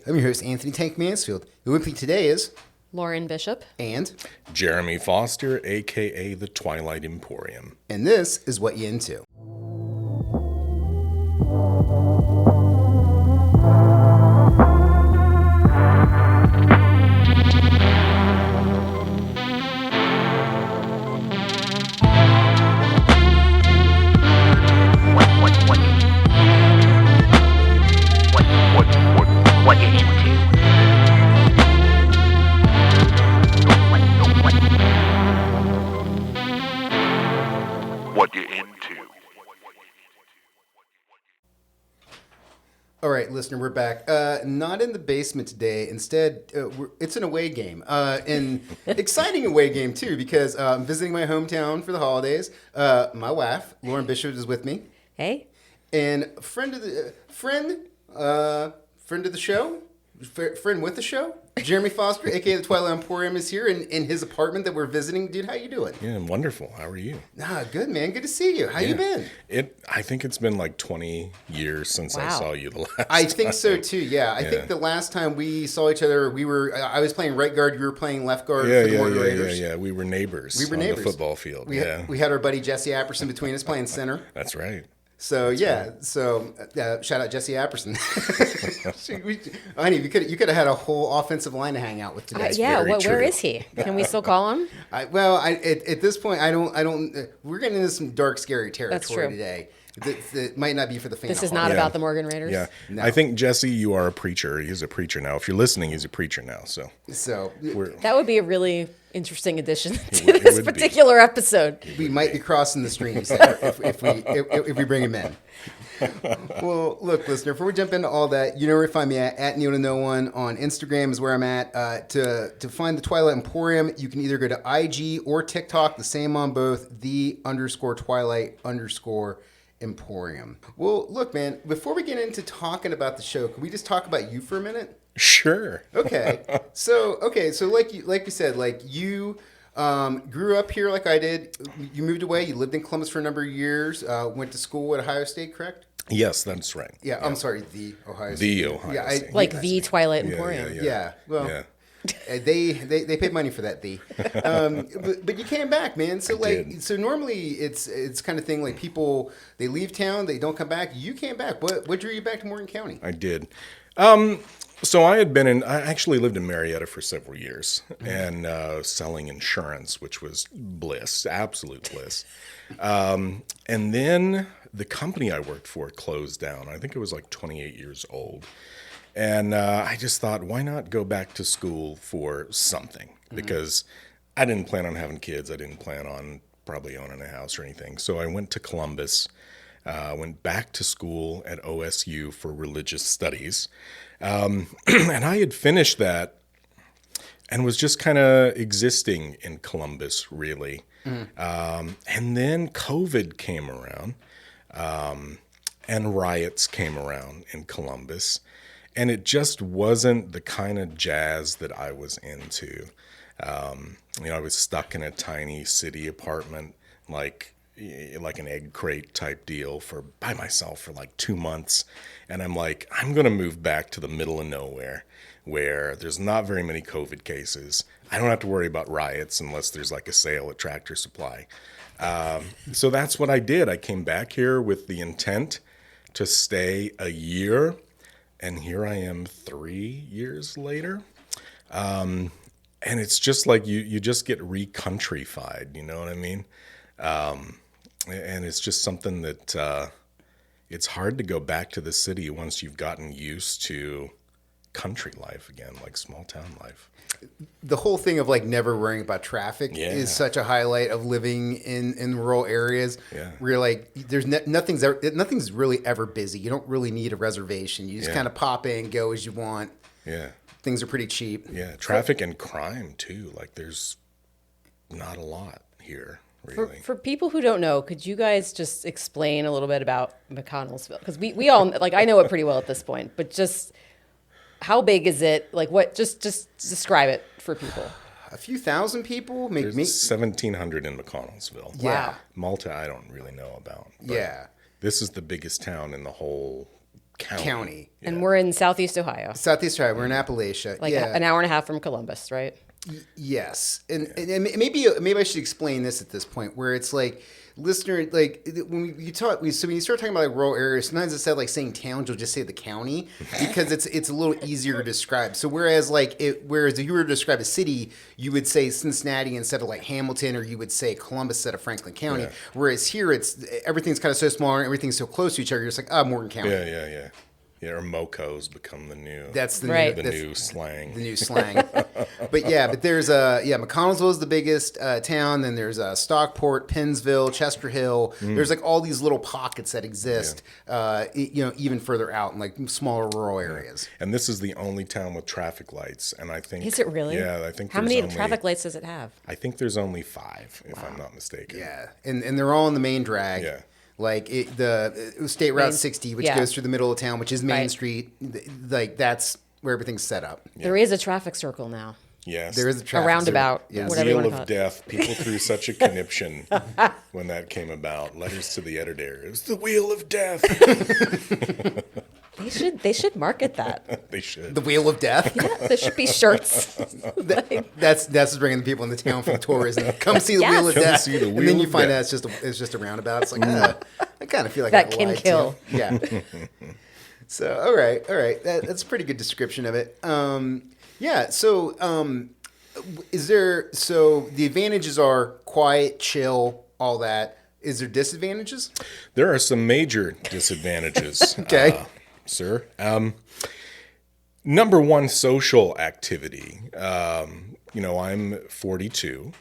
I'm your host, Anthony Tank Mansfield. Who with me today is Lauren Bishop. And Jeremy Foster, a.k.a. the Twilight Emporium. And this is What You Into. What you into? What you into? All right, listener, we're back. Not in the basement today. Instead, it's an away game. An exciting away game, too, because I'm visiting my hometown for the holidays. My wife, Lauren Bishop, is with me. Hey. And friend of the show, friend with the show, Jeremy Foster, a.k.a. the Twilight Emporium, is here in his apartment that we're visiting. Dude, how you doing? Yeah, I'm wonderful. How are you? Good, man. Good to see you. How you been? I think it's been like 20 years since I saw you the last I think time. so, too, yeah. I think the last time we saw each other, I was playing right guard, you were playing left guard for the Morgan Raiders. Yeah. We were neighbors on the football field. We had our buddy Jesse Apperson between us playing center. That's right. So shout out Jesse Apperson. Honey, you could have had a whole offensive line to hang out with today. Where is he? Can we still call him? At this point, I don't. We're getting into some dark, scary territory today. It might not be for the faint. This is not about the Morgan Raiders. Yeah, no. I think Jesse, you are a preacher. He's a preacher now. If you're listening, he's a preacher now. So that would be a really interesting addition to this particular episode. We might be crossing the streams if we bring him in. Well, look, listener, before we jump into all that, you know where to find me at Neil to No One on Instagram is where I'm at. To find the Twilight Emporium, you can either go to IG or TikTok, the same on both, _Twilight_Emporium. Well, look, man, before we get into talking about the show, can we just talk about you for a minute? Sure. Okay. So like you said, like you grew up here like I did. You moved away. You lived in Columbus for a number of years. Went to school at Ohio State, correct? Yes, that's right. Yeah. I'm sorry, the Ohio State. The Ohio State. Like the Twilight Emporium. Yeah. Well. They paid money for that, but you came back, man. So so normally it's kind of thing like people, they leave town, they don't come back. You came back. What drew you back to Morgan County? I did. So I actually lived in Marietta for several years and selling insurance, which was bliss, absolute bliss. And then the company I worked for closed down. I think it was like 28 years old. And I just thought, why not go back to school for something? Because I didn't plan on having kids. I didn't plan on probably owning a house or anything. So I went to Columbus, went back to school at OSU for religious studies. And I had finished that and was just kind of existing in Columbus, really. And then COVID came around, and riots came around in Columbus. And it just wasn't the kind of jazz that I was into. I was stuck in a tiny city apartment, like an egg crate type deal by myself for like 2 months. And I'm like, I'm going to move back to the middle of nowhere where there's not very many COVID cases. I don't have to worry about riots unless there's like a sale at Tractor Supply. So that's what I did. I came back here with the intent to stay a year. And here I am 3 years later. And it's just like you just get re-countryfied, you know what I mean? And it's just something that it's hard to go back to the city once you've gotten used to country life again, like small town life. The whole thing of like never worrying about traffic is such a highlight of living in rural areas. Yeah. Where you're like, there's nothing's really ever busy. You don't really need a reservation. You just kind of pop in, go as you want. Yeah. Things are pretty cheap. Yeah. Traffic and crime too. Like there's not a lot here. Really. For people who don't know, could you guys just explain a little bit about McConnellsville? Because we all, like, I know it pretty well at this point, but just how big is it? Like, what? Just describe it for people. A few thousand people. There's 1,700 in McConnellsville. Yeah. Malta, I don't really know about. But yeah. This is the biggest town in the whole County. And we're in Southeast Ohio, Southeast Ohio. We're in Appalachia. like yeah. an hour and a half from Columbus, right? Yes, and maybe I should explain this at this point, where it's like, listener, like when you talk, so when you start talking about like rural areas, sometimes instead of like saying towns, you'll just say the county because it's a little easier to describe. So whereas if you were to describe a city, you would say Cincinnati instead of like Hamilton, or you would say Columbus instead of Franklin County. Yeah. Whereas here, everything's kind of so small and everything's so close to each other. You're just like, Morgan County. Yeah, or MoCo's become the new. That's the Right. new slang. The new slang. but there's McConnellsville is the biggest town. Then there's Stockport, Pennsville, Chester Hill. There's like all these little pockets that exist, even further out in like smaller rural areas. And this is the only town with traffic lights. And I think. Is it really? Yeah, I think. How there's many only, traffic lights does it have? I think there's only 5, if I'm not mistaken. Yeah, and they're all in the main drag. Yeah. Like the State Route 60, which goes through the middle of town, which is Main Right. Street. Like that's where everything's set up. There is a traffic circle now. Yes. There is a A traffic roundabout, Yes. whatever you Wheel want to of call it. Death. People threw such a conniption when that came about. Letters to the editor. It was the Wheel of Death. They should market that. They should. The Wheel of Death. Yeah, there should be shirts. That's what's bringing the people in the town from tourism. Come see the Yes. Wheel of Come Death, see the and Wheel then you of find Death. out it's just a roundabout. It's like I kind of feel like That I can lied kill. too. Yeah. So all right, that's a pretty good description of it. Is there the advantages are quiet, chill, all that. Is there disadvantages? There are some major disadvantages, Okay. sir. Number one, social activity. I'm 42,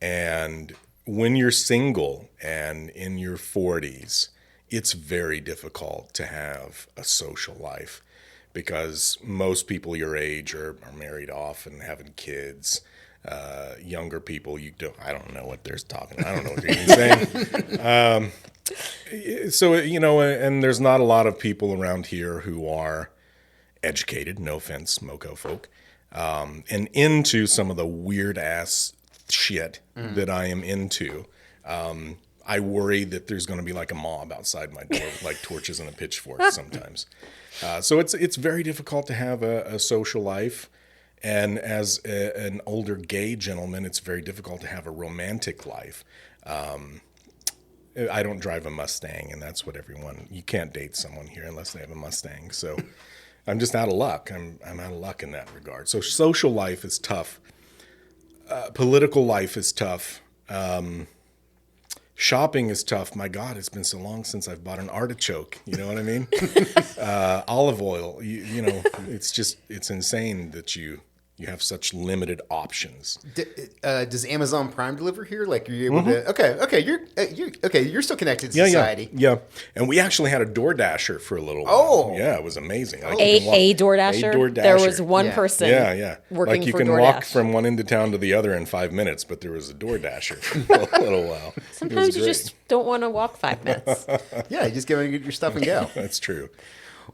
and when you're single and in your 40s, it's very difficult to have a social life because most people your age are married off and having kids. Younger people, I don't know what they're talking. I don't know what they're even saying. So, and there's not a lot of people around here who are educated, no offense, MoCo folk, and into some of the weird ass shit that I am into. I worry that there's going to be like a mob outside my door with like torches and a pitchfork sometimes. So it's very difficult to have a social life. And as an older gay gentleman, it's very difficult to have a romantic life. I don't drive a Mustang, and that's what you can't date someone here unless they have a Mustang. So I'm just out of luck. I'm out of luck in that regard. So social life is tough. Political life is tough. Shopping is tough. My God, it's been so long since I've bought an artichoke. You know what I mean? Olive oil. It's insane that you have such limited options. Does Amazon Prime deliver here? Like, are you able to? Okay, you're still connected to society. Yeah. And we actually had a DoorDasher for a little while. Oh. Yeah, it was amazing. Like, A DoorDasher? A DoorDasher. There was one Yeah. person Yeah. working Like you for can DoorDash. walk from one end of town to the other in 5 minutes, but there was a DoorDasher for a little while. It was Sometimes you great. just don't want to walk 5 minutes. Yeah, you just go and get your stuff and go. That's true.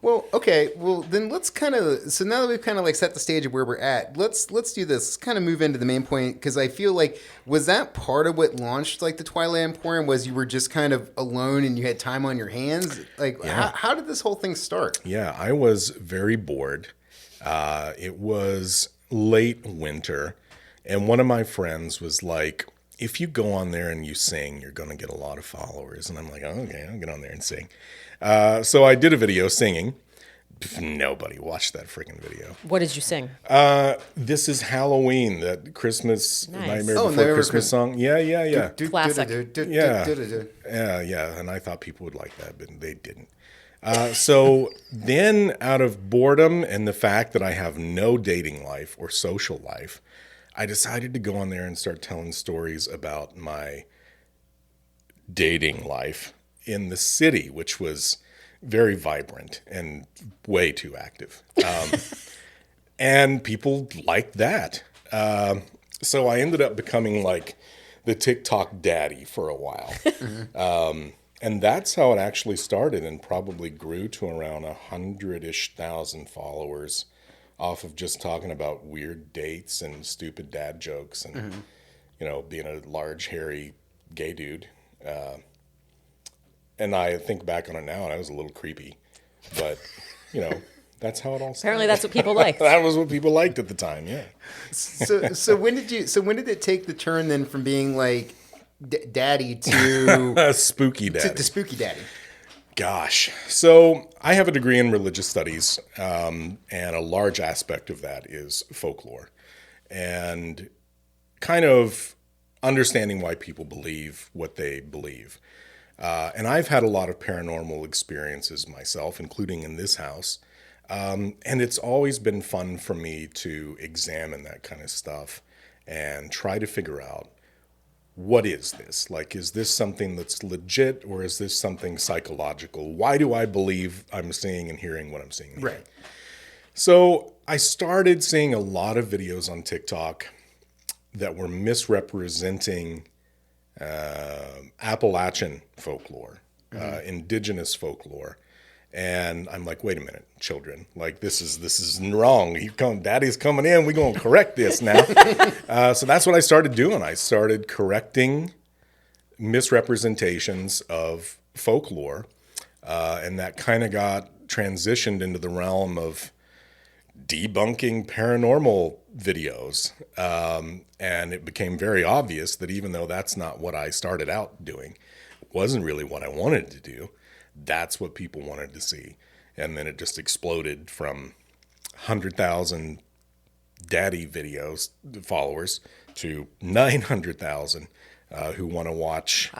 Well, okay. Well, then let's kind of. So now that we've kind of like set the stage of where we're at, let's do this. Let's kind of move into the main point because I feel like was that part of what launched like the Twilight Emporium was you were just kind of alone and you had time on your hands. Like, how did this whole thing start? Yeah, I was very bored. It was late winter, and one of my friends was like, if you go on there and you sing, you're going to get a lot of followers. And I'm like, oh, okay, I'll get on there and sing. So I did a video singing. Nobody watched that freaking video. What did you sing? This is Halloween, that Christmas Nice. Nightmare Oh, Before Nightmare Christmas song. Yeah. Classic. Yeah. And I thought people would like that, but they didn't. So then out of boredom and the fact that I have no dating life or social life, I decided to go on there and start telling stories about my dating life in the city, which was very vibrant and way too active. And people liked that. So I ended up becoming like the TikTok daddy for a while. And that's how it actually started and probably grew to around 100-ish thousand followers off of just talking about weird dates and stupid dad jokes and, being a large, hairy gay dude. And I think back on it now, and I was a little creepy. But, that's how it all started. Apparently, that's what people like. That was what people liked at the time, yeah. So when did it take the turn then from being like daddy to Spooky daddy. to spooky daddy? Gosh. So I have a degree in religious studies, and a large aspect of that is folklore. And kind of understanding why people believe what they believe. And I've had a lot of paranormal experiences myself, including in this house. And it's always been fun for me to examine that kind of stuff and try to figure out, what is this? Like, is this something that's legit, or is this something psychological? Why do I believe I'm seeing and hearing what I'm seeing and hearing? Right. So I started seeing a lot of videos on TikTok that were misrepresenting Appalachian folklore, indigenous folklore. And I'm like, wait a minute, children, like this is wrong. Daddy's coming in. We're going to correct this now. So that's what I started doing. I started correcting misrepresentations of folklore. And that kind of got transitioned into the realm of debunking paranormal videos. And it became very obvious that even though that's not what I started out doing, it wasn't really what I wanted to do. That's what people wanted to see. And then it just exploded from 100,000 daddy videos followers to 900,000 who want to watch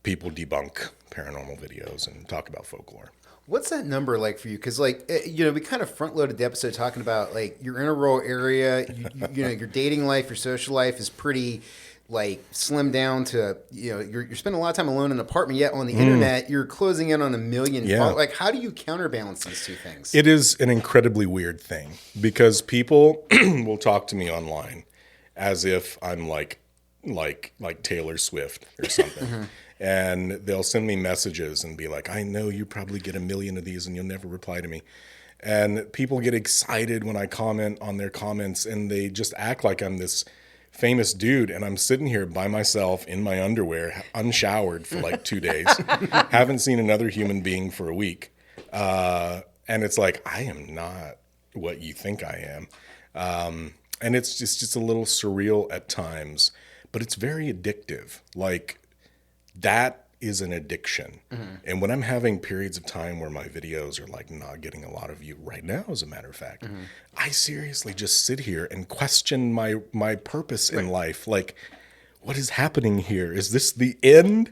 people debunk paranormal videos and talk about folklore. What's that number like for you? Because we kind of front loaded the episode talking about like you're in a rural area, your dating life, your social life is pretty like slimmed down to, you're spending a lot of time alone in an apartment, yet on the internet, you're closing in on 1 million. Yeah. Like, how do you counterbalance these two things? It is an incredibly weird thing because people will talk to me online as if I'm like Taylor Swift or something. And they'll send me messages and be like, I know you probably get 1 million of these and you'll never reply to me. And people get excited when I comment on their comments and they just act like I'm this famous dude, and I'm sitting here by myself in my underwear, unshowered for like 2 days, haven't seen another human being for a week. And it's like, I am not what you think I am. And it's just a little surreal at times, but it's very addictive. Like, that is an addiction. And when I'm having periods of time where my videos are like not getting a lot of view right now, as a matter of fact, I seriously just sit here and question my purpose in life. Like, what is happening here? Is this the end?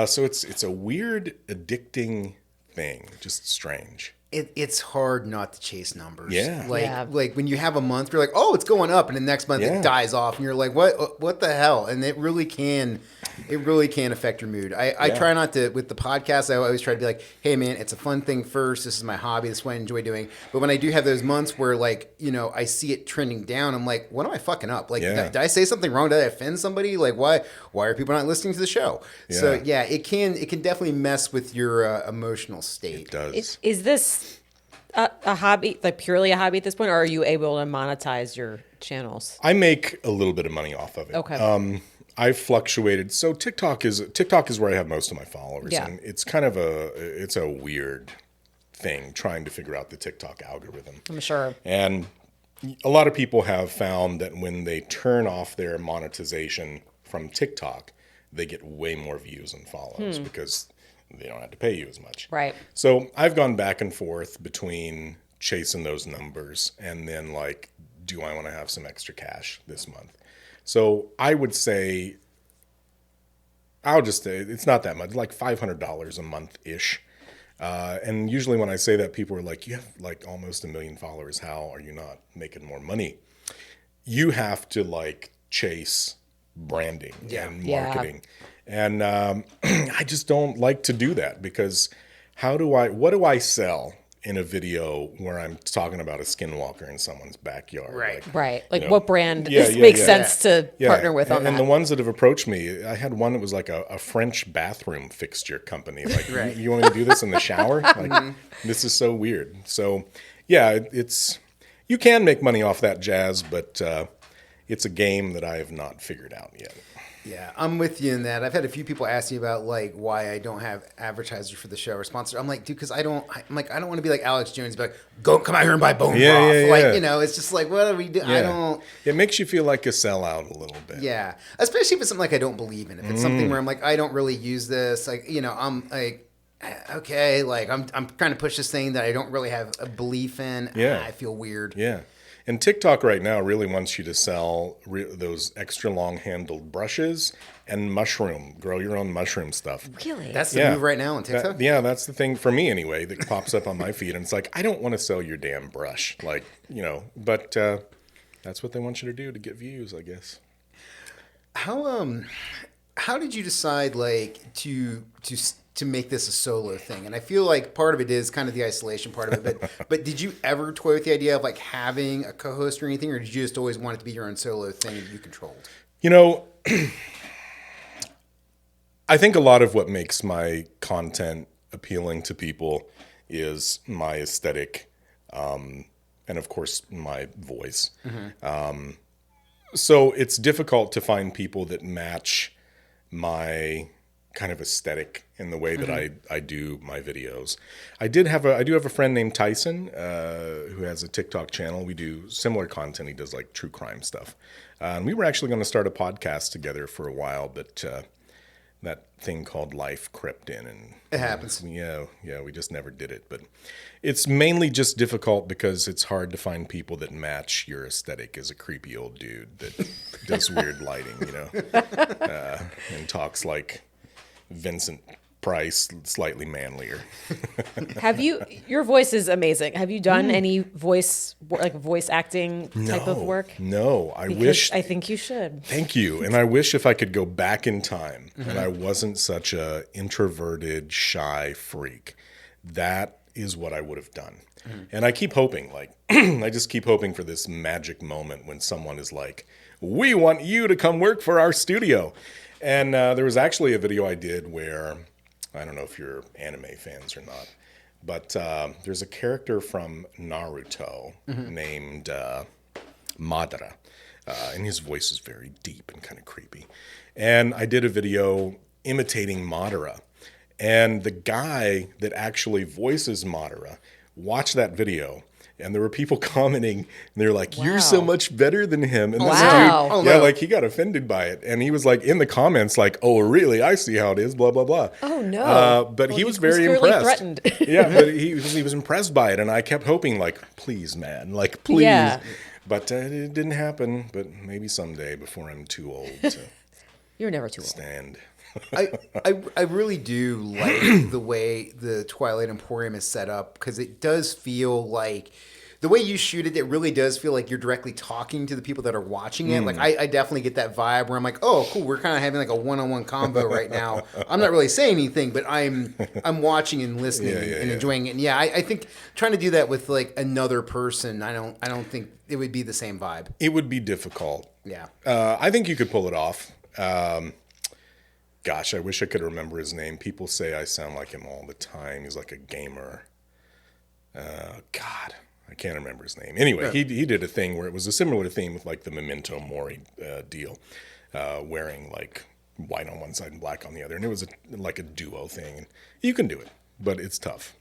So it's a weird, addicting thing, just strange. It's hard not to chase numbers. Yeah. Like when you have a month, you're like, oh, it's going up, and the next month it dies off, and you're like, what the hell? And it really can affect your mood. I try not to, with the podcast, I always try to be like, hey man, it's a fun thing first. This is my hobby. This is what I enjoy doing. But when I do have those months where I see it trending down, I'm like, what am I fucking up? Like, did I say something wrong? Did I offend somebody? Like, why are people not listening to the show? Yeah. So yeah, it can definitely mess with your emotional state. It does. Is this a hobby, like purely a hobby at this point, or are you able to monetize your channels? I make a little bit of money off of it. Okay. I've fluctuated. So TikTok is where I have most of my followers. Yeah. And it's kind of a weird thing trying to figure out the TikTok algorithm. I'm sure. And a lot of people have found that when they turn off their monetization from TikTok, they get way more views and follows because they don't have to pay you as much. Right. So I've gone back and forth between chasing those numbers and then like, do I want to have some extra cash this month? So I would say, it's not that much, like $500 a month-ish. And usually when I say that, people are like, you have like almost 1 million followers. How are you not making more money? You have to like chase branding and marketing. And I just don't like to do that because what do I sell in a video where I'm talking about a skinwalker in someone's backyard? Right. Like what brand makes sense to partner with on that? And the ones that have approached me, I had one that was like a French bathroom fixture company. Like, you want me to do this in the shower? Like, this is so weird. So, yeah, you can make money off that jazz, but it's a game that I have not figured out yet. Yeah, I'm with you in that. I've had a few people ask me about like why I don't have advertisers for the show or sponsor. I'm like, dude, because I don't want to be like Alex Jones, be like, go come out here and buy bone broth. Like, it's just like, what are we doing? Yeah. I don't. It makes you feel like a sellout a little bit. Yeah, especially if it's something like I don't believe in. If it's something where I'm like, I don't really use this, like, I'm like, okay, like I'm trying to push this thing that I don't really have a belief in. Yeah. I feel weird. Yeah. And TikTok right now really wants you to sell those extra long-handled brushes and grow your own mushroom stuff. Really? That's the move right now on TikTok? That's the thing for me anyway that pops up on my feed. And it's like, I don't want to sell your damn brush. Like, but that's what they want you to do to get views, I guess. How did you decide like to make this a solo thing? And I feel like part of it is kind of the isolation part of it, but did you ever toy with the idea of like having a co-host or anything, or did you just always want it to be your own solo thing that you controlled? I think a lot of what makes my content appealing to people is my aesthetic, and of course my voice. So it's difficult to find people that match my kind of aesthetic in the way that I do my videos. I do have a friend named Tyson who has a TikTok channel. We do similar content. He does like true crime stuff. And we were actually going to start a podcast together for a while, but that thing called life crept in, and it happens. Yeah, we just never did it. But it's mainly just difficult because it's hard to find people that match your aesthetic as a creepy old dude that does weird lighting, and talks like Vincent Price, slightly manlier. Your voice is amazing. Have you done any voice acting type of work? No, I think you should. Thank you. And I wish if I could go back in time and I wasn't such a introverted, shy freak, that is what I would have done. And I keep hoping, I just keep hoping for this magic moment when someone is like, we want you to come work for our studio. And there was actually a video I did where, I don't know if you're anime fans or not, but there's a character from Naruto named Madara, and his voice is very deep and kind of creepy. And I did a video imitating Madara, and the guy that actually voices Madara watched that video. And there were people commenting, and they're like, "You're so much better than him." And this dude, like he got offended by it, and he was like in the comments, like, "Oh, really? I see how it is." Blah blah blah. Oh no! But he was very impressed. Threatened. Yeah, but he was impressed by it, and I kept hoping, like, "Please, man, like, please." Yeah. But it didn't happen. But maybe someday, before I'm too old to. You're never too stand. I really do like the way the Twilight Emporium is set up, because it does feel like the way you shoot it, it really does feel like you're directly talking to the people that are watching it. Like I definitely get that vibe where I'm like, oh, cool, we're kind of having like a one-on-one convo right now. I'm not really saying anything, but I'm watching and listening and enjoying it. And I think trying to do that with like another person, I don't think it would be the same vibe. It would be difficult. Yeah. I think you could pull it off. Gosh, I wish I could remember his name. People say I sound like him all the time. He's like a gamer. God, I can't remember his name. Anyway, he did a thing where it was a similar theme with like the Memento Mori deal, wearing like white on one side and black on the other. And it was like a duo thing. And you can do it, but it's tough.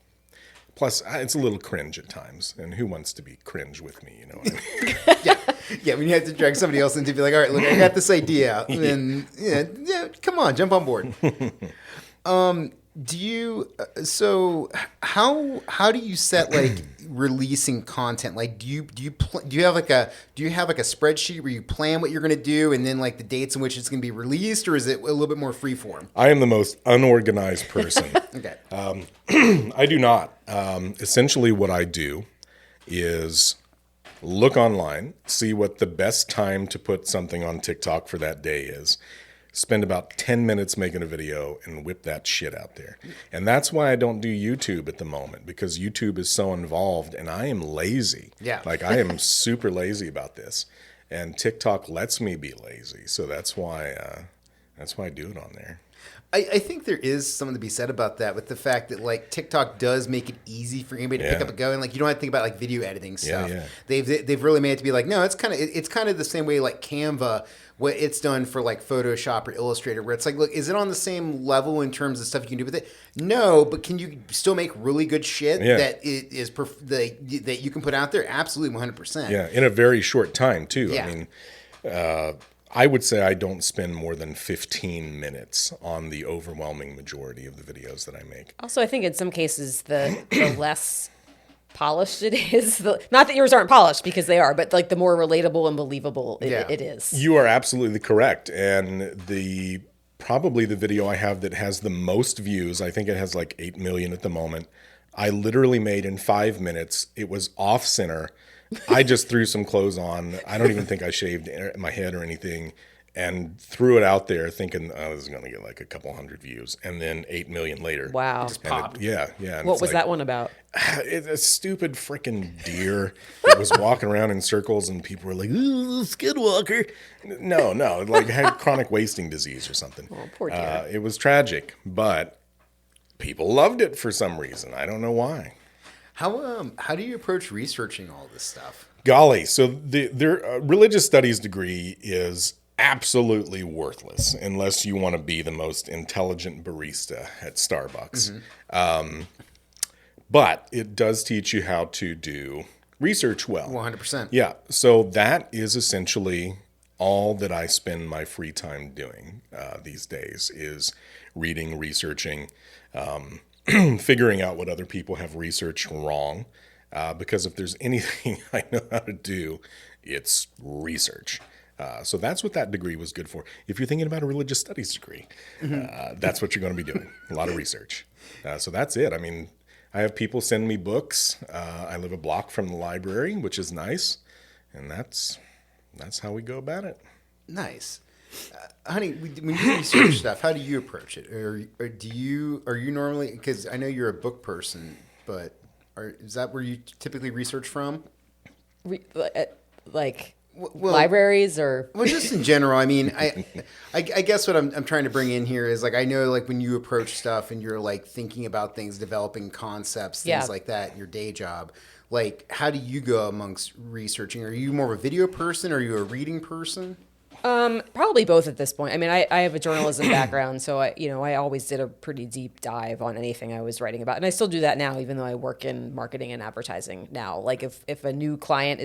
Plus, it's a little cringe at times. And who wants to be cringe with me, you know what I mean? Yeah, when you have to drag somebody else into, be like, all right, look, I got this idea. And come on, jump on board. Do you, how do you set like releasing content? Like, do you have like a spreadsheet where you plan what you're going to do and then like the dates in which it's going to be released, or is it a little bit more freeform? I am the most unorganized person. Okay. I do not. Essentially what I do is look online, see what the best time to put something on TikTok for that day is, spend about 10 minutes making a video and whip that shit out there. And that's why I don't do YouTube at the moment, because YouTube is so involved and I am lazy. Yeah. Like I am super lazy about this, and TikTok lets me be lazy. So that's why I do it on there. I think there is something to be said about that, with the fact that like TikTok does make it easy for anybody to pick Yeah. up and go, and like you don't have to think about like video editing stuff. yeah. They've really made it to be like, no, it's kind of the same way like Canva, what it's done for like Photoshop or Illustrator, where it's like, look, is it on the same level in terms of stuff you can do with it? No, but can you still make really good shit Yeah. that that you can put out there? Absolutely, 100%. Yeah, in a very short time too. Yeah. I mean, I would say I don't spend more than 15 minutes on the overwhelming majority of the videos that I make. Also, I think in some cases the less polished it is, not that yours aren't polished, because they are, but like the more relatable and believable it is. You are absolutely correct. And probably the video I have that has the most views, I think it has like 8 million at the moment, I literally made in 5 minutes. It was off center. I just threw some clothes on. I don't even think I shaved my head or anything, and threw it out there thinking, oh, this is going to get like a couple hundred views. And then 8 million later. Wow. Just And popped. yeah. And What it's was like, that one about? It's a stupid freaking deer that was walking around in circles, and people were like, ooh, skinwalker. No, like had chronic wasting disease or something. Oh, poor deer. It was tragic, but people loved it for some reason. I don't know why. How do you approach researching all this stuff? Golly, so their religious studies degree is absolutely worthless unless you want to be the most intelligent barista at Starbucks. But it does teach you how to do research well. 100%. Yeah, so that is essentially all that I spend my free time doing these days is reading, researching, figuring out what other people have researched wrong. Because if there's anything I know how to do, it's research. So that's what that degree was good for. If you're thinking about a religious studies degree, that's what you're going to be doing. A lot of research. So that's it. I mean, I have people send me books. I live a block from the library, which is nice. And that's how we go about it. Nice. Honey, when you research stuff, how do you approach it? Or are you normally, because I know you're a book person, but is that where you typically research from? Like Well, libraries or Well, just in general, I mean, I guess what I'm trying to bring in here is like, I know like when you approach stuff and you're like thinking about things, developing concepts, things Yeah. like that in your day job, like how do you go amongst researching? Are you more of a video person? Or are you a reading person? probably both at this point. I mean, I have a journalism background, so I always did a pretty deep dive on anything I was writing about, and I still do that now, even though I work in marketing and advertising now. Like if a new client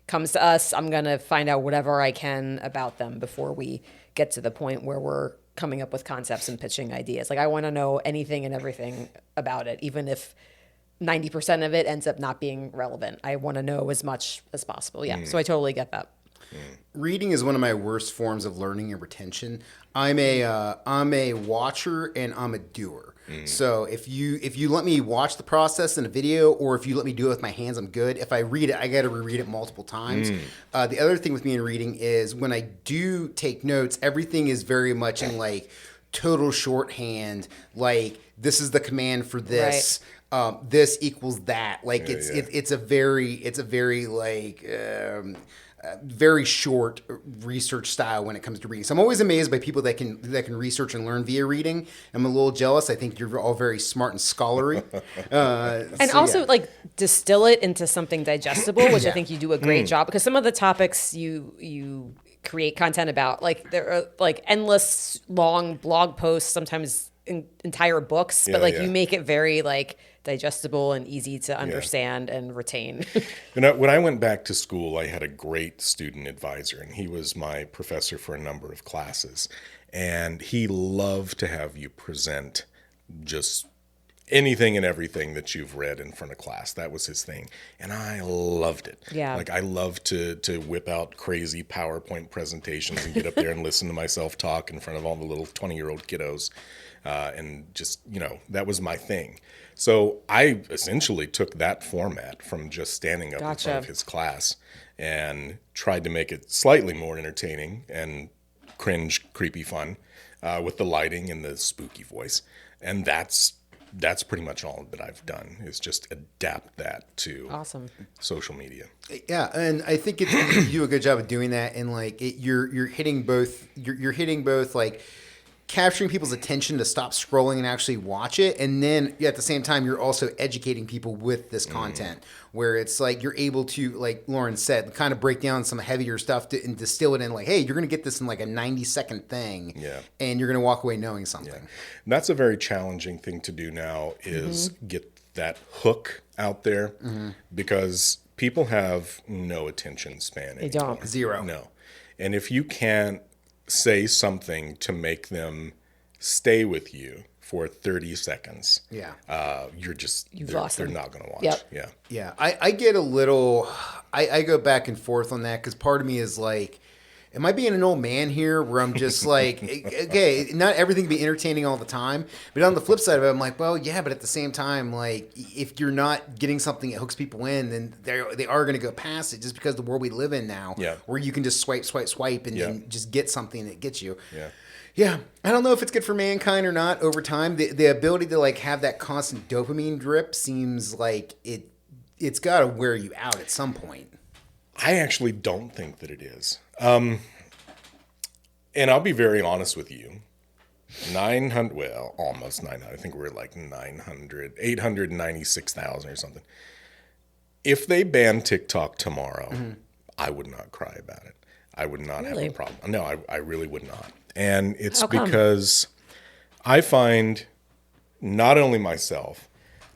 comes to us, I'm gonna find out whatever I can about them before we get to the point where we're coming up with concepts and pitching ideas. Like I want to know anything and everything about it, even if 90% of it ends up not being relevant. I want to know as much as possible. Yeah, so I totally get that. Reading is one of my worst forms of learning and retention. I'm a watcher and I'm a doer. So if you let me watch the process in a video, or if you let me do it with my hands, I'm good. If I read it, I got to reread it multiple times. The other thing with me in reading is when I do take notes, everything is very much in like total shorthand. Like this is the command for this. This equals that. Like it's a very like. Very short research style when it comes to reading. So I'm always amazed by people that can research and learn via reading. I'm a little jealous. I think you're all very smart and scholarly. And also, like, distill it into something digestible, which I think you do a great job, because some of the topics you create content about, like, there are like endless long blog posts, sometimes entire books, but you make it very like digestible and easy to understand and retain. When I went back to school, I had a great student advisor, and he was my professor for a number of classes. And he loved to have you present just anything and everything that you've read in front of class. That was his thing. And I loved it. Yeah. Like I loved to whip out crazy PowerPoint presentations and get up there and listen to myself talk in front of all the little 20-year-old kiddos. And just, that was my thing. So I essentially took that format from just standing up in front of his class and tried to make it slightly more entertaining and cringe, creepy fun with the lighting and the spooky voice. And that's pretty much all that I've done, is just adapt that to social media. Yeah, and I think you do a good job of doing that. And like you're hitting both. You're hitting both like capturing people's attention to stop scrolling and actually watch it. And then at the same time, you're also educating people with this content where it's like you're able to, like Lauren said, kind of break down some heavier stuff and distill it in like, hey, you're going to get this in like a 90-second thing. Yeah. And you're going to walk away knowing something. And that's a very challenging thing to do now is get that hook out there because people have no attention span. They don't. Zero. No. And if you can't say something to make them stay with you for 30 seconds, You've lost they're them. not going to watch. Yep. Yeah. Yeah, I get a little, I go back and forth on that because part of me is like, am I being an old man here where I'm just like, okay, not everything can be entertaining all the time. But on the flip side of it, I'm like, well, yeah, but at the same time, like, if you're not getting something that hooks people in, then they are going to go past it just because the world we live in now, where you can just swipe, and just get something that gets you. Yeah. Yeah, I don't know if it's good for mankind or not over time. The ability to like have that constant dopamine drip seems like it's got to wear you out at some point. I actually don't think that it is. And I'll be very honest with you. 900, well, almost 900. I think we're like 896,000 or something. If they ban TikTok tomorrow, I would not cry about it. I would not have a problem. No, I really would not. And it's because I find not only myself,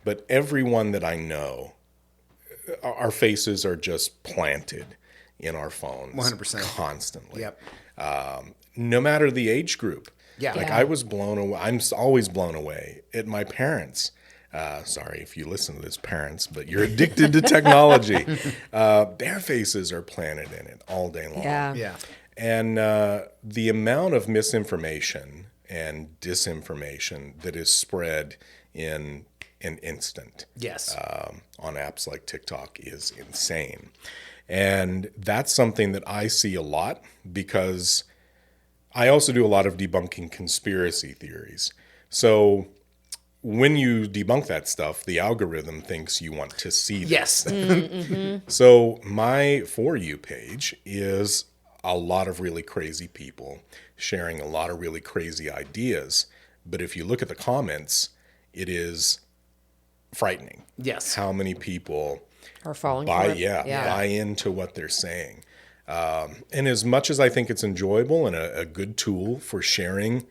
but everyone that I know, our faces are just planted in our phones 100%. Constantly. Yep. No matter the age group. Yeah. Like I was blown away. I'm always blown away at my parents. Sorry if you listen to this, parents, but you're addicted to technology. Their faces are planted in it all day long. Yeah. And the amount of misinformation and disinformation that is spread in an instant Yes. on apps like TikTok is insane. And that's something that I see a lot because I also do a lot of debunking conspiracy theories. So when you debunk that stuff, the algorithm thinks you want to see that. Yes. So my For You page is a lot of really crazy people sharing a lot of really crazy ideas. But if you look at the comments, it is frightening. Yes. How many people Are falling buy for it. buy into what they're saying. And as much as I think it's enjoyable and a good tool for sharing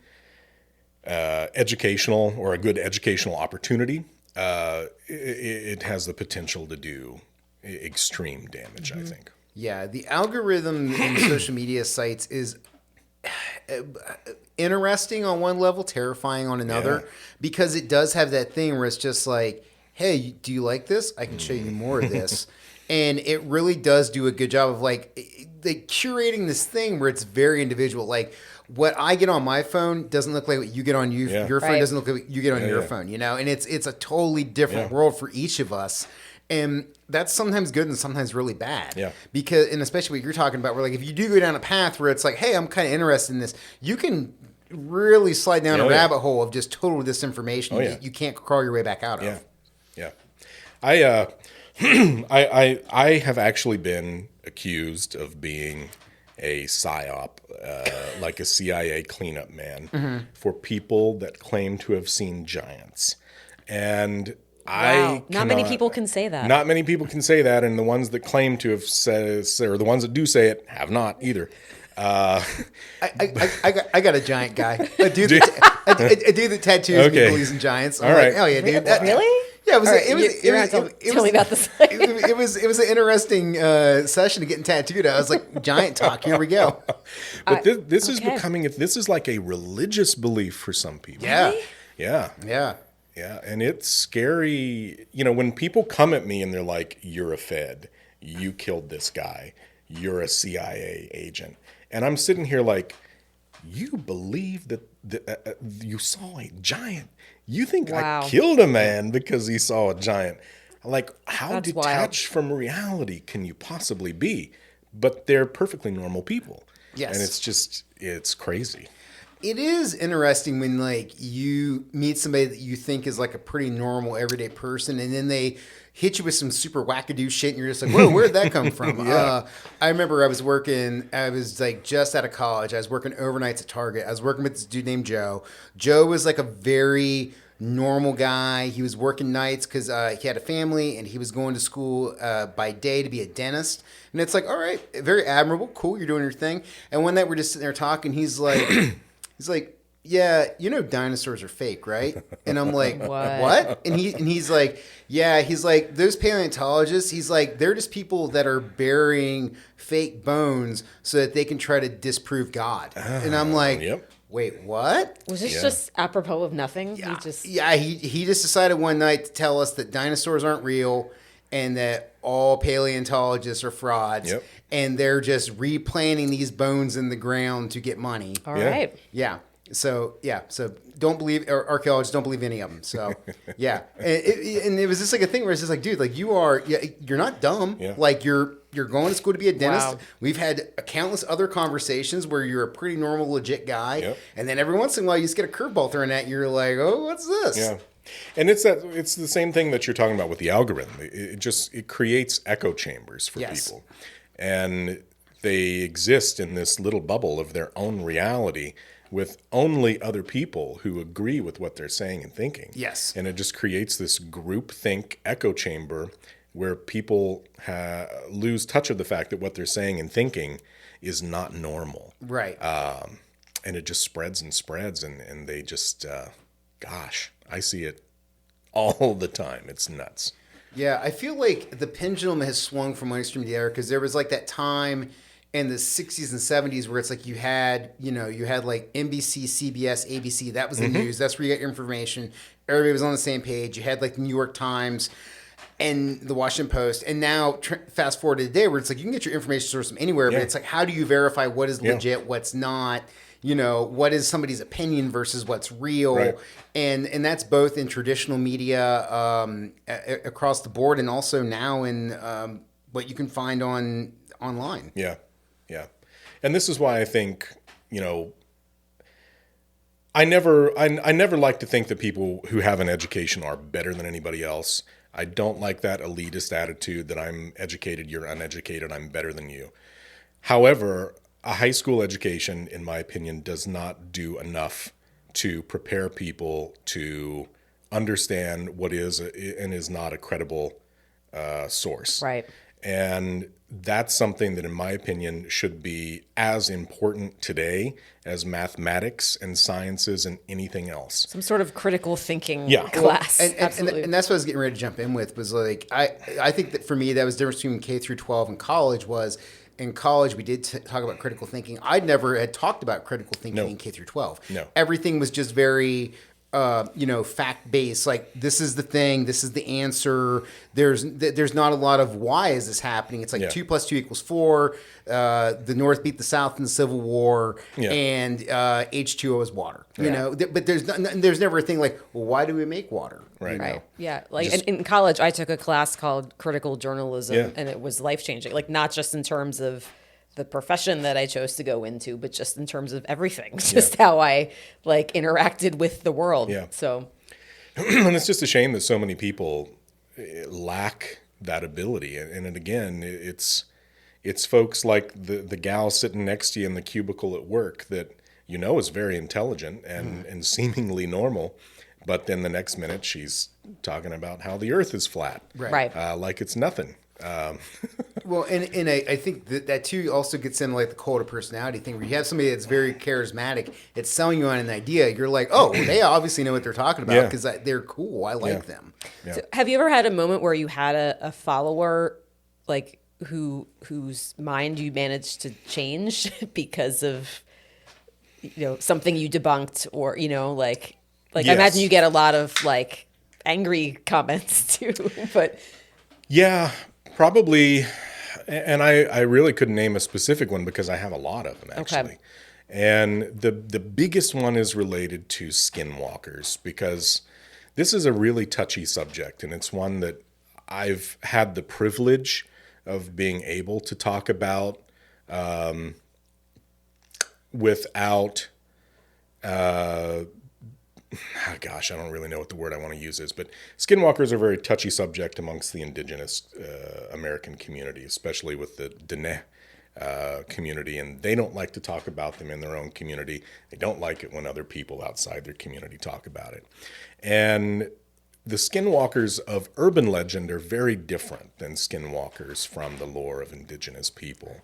educational or a good educational opportunity, it has the potential to do extreme damage, I think. Yeah, the algorithm in social media sites is interesting on one level, terrifying on another, because it does have that thing where it's just like, hey, do you like this? I can show you more of this. And it really does do a good job of like curating this thing where it's very individual. Like what I get on my phone doesn't look like what you get on your phone, Right. doesn't look like what you get on your phone, you know? And it's a totally different world for each of us. And that's sometimes good and sometimes really bad. Yeah. Because, and especially what you're talking about, where like if you do go down a path where it's like, hey, I'm kind of interested in this, you can really slide down a rabbit hole of just total disinformation that you can't crawl your way back out of. Yeah. I have actually been accused of being a psyop, like a CIA cleanup man for people that claim to have seen giants. And Not many people can say that. Not many people can say that, and the ones that claim to have said, or the ones that do say it, have not either. I got a giant guy, a dude that tattoos people using giants. I'm All like, right. hell yeah, dude. Really? Yeah, it was. All right, It was. you're gonna have to tell me about this. It was an interesting session of getting tattooed. I was like, giant talk. Here we go. But this is becoming. This is like a religious belief for some people. Yeah. Really? Yeah. Yeah. Yeah, and it's scary. You know, when people come at me and they're like, "You're a Fed. You killed this guy. You're a CIA agent," and I'm sitting here like, "You believe that you saw a giant? You think I killed a man because he saw a giant? Like, how That's detached from reality can you possibly be?" But they're perfectly normal people. Yes. And it's crazy. It is interesting when like you meet somebody that you think is like a pretty normal everyday person, and then they hit you with some super wackadoo shit, and you're just like, whoa, where'd that come from? I remember I was like just out of college. I was working overnights at Target. I was working with this dude named Joe. Joe was like a very normal guy. He was working nights because he had a family, and he was going to school by day to be a dentist. And it's like, all right, very admirable, cool, you're doing your thing. And one night we're just sitting there talking. He's like, yeah, you know dinosaurs are fake, right? And I'm like, what? And he's like, yeah, he's like, those paleontologists, he's like, they're just people that are burying fake bones so that they can try to disprove God. And I'm like, Yep. wait, what? Was this just apropos of nothing? Yeah, He he just decided one night to tell us that dinosaurs aren't real and that all paleontologists are frauds. Yep. And they're just replanting these bones in the ground to get money. all right. Yeah. So don't believe, or archaeologists don't believe any of them. So yeah, and it was just like a thing where it's just like, dude, like you're not dumb. Yeah. Like you're going to school to be a dentist. Wow. We've had countless other conversations where you're a pretty normal, legit guy, Yep. and then every once in a while you just get a curveball thrown at you. You're like, oh, what's this? Yeah. And it's the same thing that you're talking about with the algorithm. It creates echo chambers for Yes. people. And they exist in this little bubble of their own reality with only other people who agree with what they're saying and thinking. Yes. And it just creates this groupthink echo chamber where people lose touch of the fact that what they're saying and thinking is not normal. Right. And it just spreads and spreads, and they just, gosh, I see it all the time. It's nuts. Yeah, I feel like the pendulum has swung from one extreme to the other because there was like that time in the 60s and 70s where it's like you had like NBC, CBS, ABC. That was the news. That's where you got your information. Everybody was on the same page. You had like the New York Times and the Washington Post. And now fast forward to today where it's like you can get your information source from anywhere, but it's like how do you verify what is legit, what's not? You know, what is somebody's opinion versus what's real? Right. And that's both in traditional media across the board and also now in what you can find online. Yeah. Yeah. And this is why I think, I never like to think that people who have an education are better than anybody else. I don't like that elitist attitude that I'm educated, you're uneducated, I'm better than you. However, a high school education, in my opinion, does not do enough to prepare people to understand what is and is not a credible source. Right. And that's something that, in my opinion, should be as important today as mathematics and sciences and anything else. Some sort of critical thinking Yeah. class. And Absolutely. and that's what I was getting ready to jump in with was like I think that for me that was the difference between K through 12 and college was in college we did talk about critical thinking. I'd never had talked about critical thinking in K through 12. No. Everything was just very fact based. Like this is the thing, this is the answer. There's not a lot of why is this happening. It's like 2 + 2 = 4. The North beat the South in the Civil War, and H2O is water. You know, but there's never a thing like, well, why do we make water? Right. You know? Right. Yeah. Like in college, I took a class called critical journalism, Yeah. and it was life changing. Like not just in terms of the profession that I chose to go into, but just in terms of everything, just how I like interacted with the world. Yeah. So, And it's just a shame that so many people lack that ability. And again, it's folks like the gal sitting next to you in the cubicle at work that is very intelligent and seemingly normal, but then the next minute she's talking about how the earth is flat. Right. Like it's nothing. Well, and I think that too also gets into like the cult of personality thing where you have somebody that's very charismatic. It's selling you on an idea. You're like, oh, well, they obviously know what they're talking about because they're cool. I like them. Yeah. So have you ever had a moment where you had a follower like whose mind you managed to change because of something you debunked or like I imagine you get a lot of like angry comments too, but Yeah, probably. And I really couldn't name a specific one because I have a lot of them, actually. Okay. And the biggest one is related to skinwalkers because this is a really touchy subject. And it's one that I've had the privilege of being able to talk about without gosh, I don't really know what the word I want to use is, but skinwalkers are a very touchy subject amongst the indigenous American community, especially with the Dene community, and they don't like to talk about them in their own community. They don't like it when other people outside their community talk about it. And the skinwalkers of urban legend are very different than skinwalkers from the lore of indigenous people.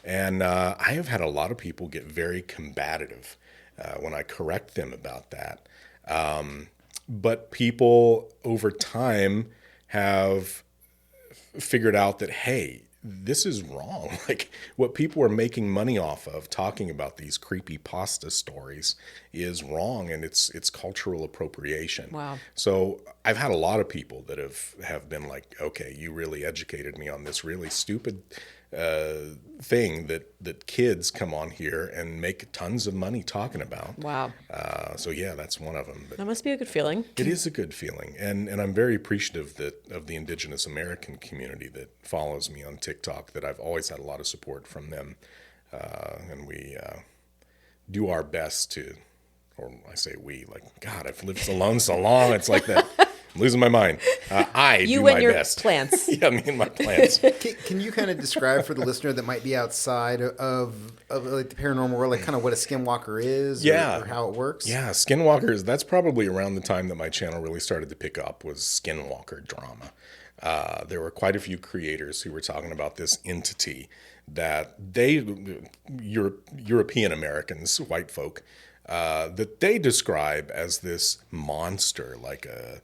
And I have had a lot of people get very combative when I correct them about that. But people over time have figured out that, hey, this is wrong. Like, what people are making money off of talking about these creepy pasta stories is wrong, and it's cultural appropriation. Wow. So I've had a lot of people that have been like, okay, you really educated me on this really stupid thing that kids come on here and make tons of money talking about. Wow. So yeah, that's one of them. But That must be a good feeling. it is a good feeling, and I'm very appreciative of the Indigenous American community that follows me on TikTok. That I've always had a lot of support from them, and we do our best to, or I say we, like, God, I've lived alone so long. It's like that. I'm losing my mind. I You do and my your best. plants. Yeah, me and my plants. Can you kind of describe for the listener that might be outside of like the paranormal world, like kind of what a skinwalker is, Yeah. or how it works? Yeah, skinwalkers, that's probably around the time that my channel really started to pick up, was skinwalker drama. There were quite a few creators who were talking about this entity that European Americans, white folk, that they describe as this monster, like a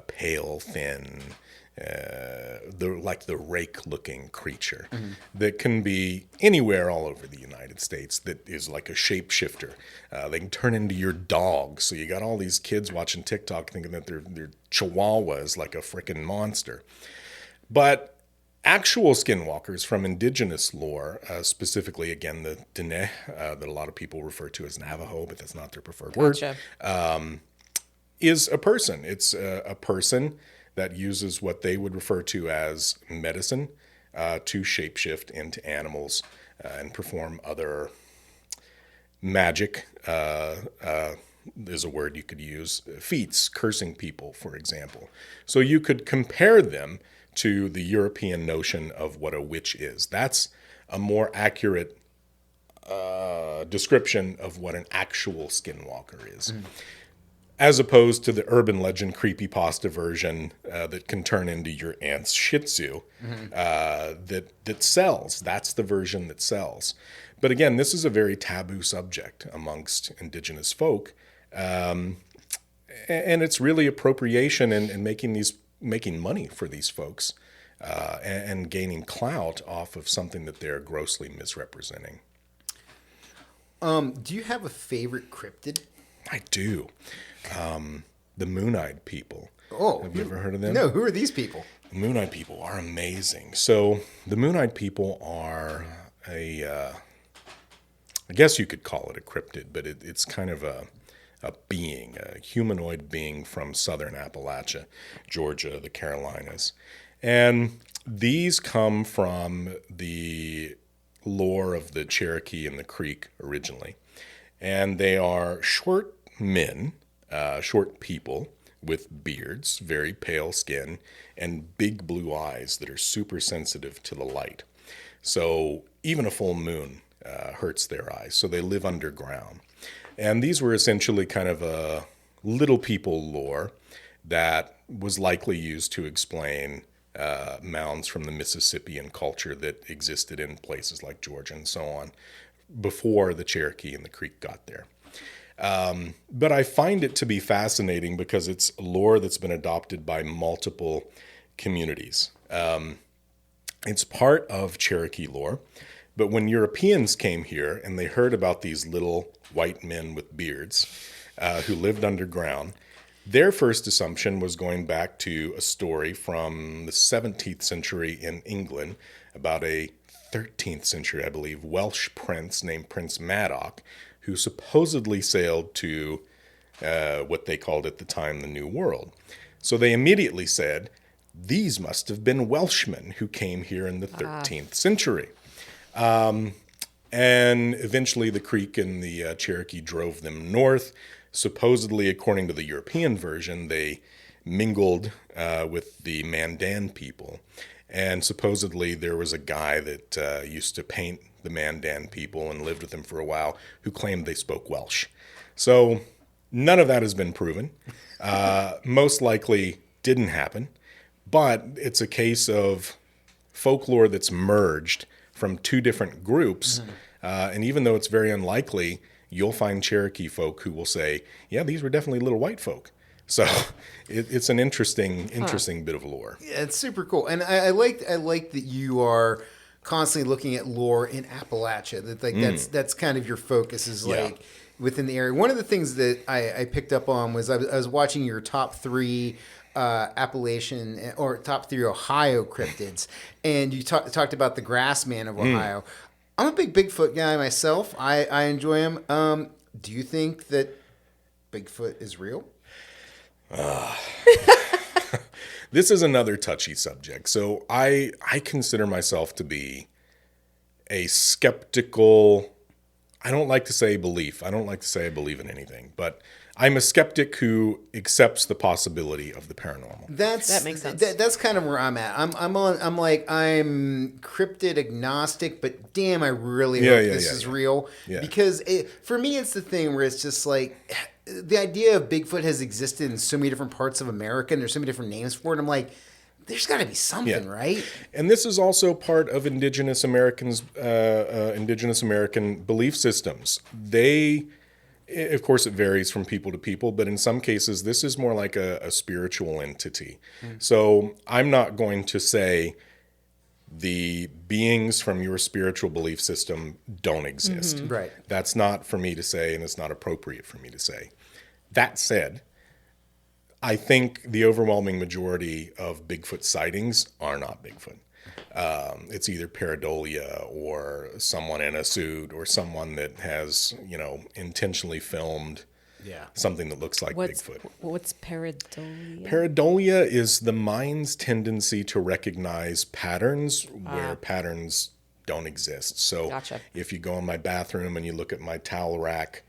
pale, thin, like the rake-looking creature that can be anywhere all over the United States, that is like a shapeshifter. They can turn into your dog. So you got all these kids watching TikTok thinking that their chihuahua is like a freaking monster. But actual skinwalkers from indigenous lore, specifically, again, the Dene, that a lot of people refer to as Navajo, but that's not their preferred word, Gotcha. is a person. It's a person that uses what they would refer to as medicine to shapeshift into animals and perform other magic, is a word you could use, feats, cursing people, for example. So you could compare them to the European notion of what a witch is. That's a more accurate description of what an actual skinwalker is. As opposed to the urban legend creepypasta version that can turn into your aunt's Shih Tzu, that sells. That's the version that sells. But again, this is a very taboo subject amongst indigenous folk, and it's really appropriation and making money for these folks, and gaining clout off of something that they're grossly misrepresenting. Do you have a favorite cryptid? I do. The Moon-Eyed people. Oh, Have you ever heard of them? No, who are these people? The Moon-Eyed people are amazing. So the Moon-Eyed people are I guess you could call it a cryptid, but it's kind of a being, a humanoid being from southern Appalachia, Georgia, the Carolinas. And these come from the lore of the Cherokee and the Creek originally. And they are short men, short people with beards, very pale skin, and big blue eyes that are super sensitive to the light. So even a full moon hurts their eyes. So they live underground. And these were essentially kind of a little people lore that was likely used to explain mounds from the Mississippian culture that existed in places like Georgia and so on before the Cherokee and the Creek got there. But I find it to be fascinating because it's lore that's been adopted by multiple communities. It's part of Cherokee lore, but when Europeans came here and they heard about these little white men with beards who lived underground, their first assumption was going back to a story from the 17th century in England about a 13th century, I believe, Welsh prince named Prince Madoc, who supposedly sailed to what they called at the time the New World. So they immediately said, these must have been Welshmen who came here in the 13th century. And And eventually the Creek and the Cherokee drove them north. Supposedly, according to the European version, they mingled with the Mandan people. And supposedly there was a guy that used to paint the Mandan people and lived with them for a while who claimed they spoke Welsh. So none of that has been proven. Most likely didn't happen. But it's a case of folklore that's merged from two different groups. And even though it's very unlikely, you'll find Cherokee folk who will say, yeah, these were definitely little white folk. So it's an interesting bit of lore. Yeah, it's super cool. And I like that you are constantly looking at lore in Appalachia. That that's kind of your focus is like within the area. One of the things that I picked up on was I was watching your top 3 Appalachian or top 3 Ohio cryptids, and you talked about the Grassman of Ohio. I'm a big Bigfoot guy myself. I enjoy him. Do you think that Bigfoot is real? This is another touchy subject. So I consider myself to be a skeptical. I don't like to say belief. I don't like to say I believe in anything, but I'm a skeptic who accepts the possibility of the paranormal. That makes sense. That's kind of where I'm at. I'm cryptid agnostic, but damn, I really hope this is real. Yeah. Because for me, it's the thing where it's just like the idea of Bigfoot has existed in so many different parts of America, and there's so many different names for it. I'm like, there's got to be something, right? And this is also part of indigenous American belief systems. Of course, it varies from people to people, but in some cases, this is more like a spiritual entity. So I'm not going to say the beings from your spiritual belief system don't exist. Right. That's not for me to say, and it's not appropriate for me to say. That said, I think the overwhelming majority of Bigfoot sightings are not Bigfoot. It's either pareidolia or someone in a suit or someone that has, intentionally filmed something that looks like Bigfoot. What's pareidolia? Pareidolia is the mind's tendency to recognize patterns where patterns don't exist. So if you go in my bathroom and you look at my towel rack,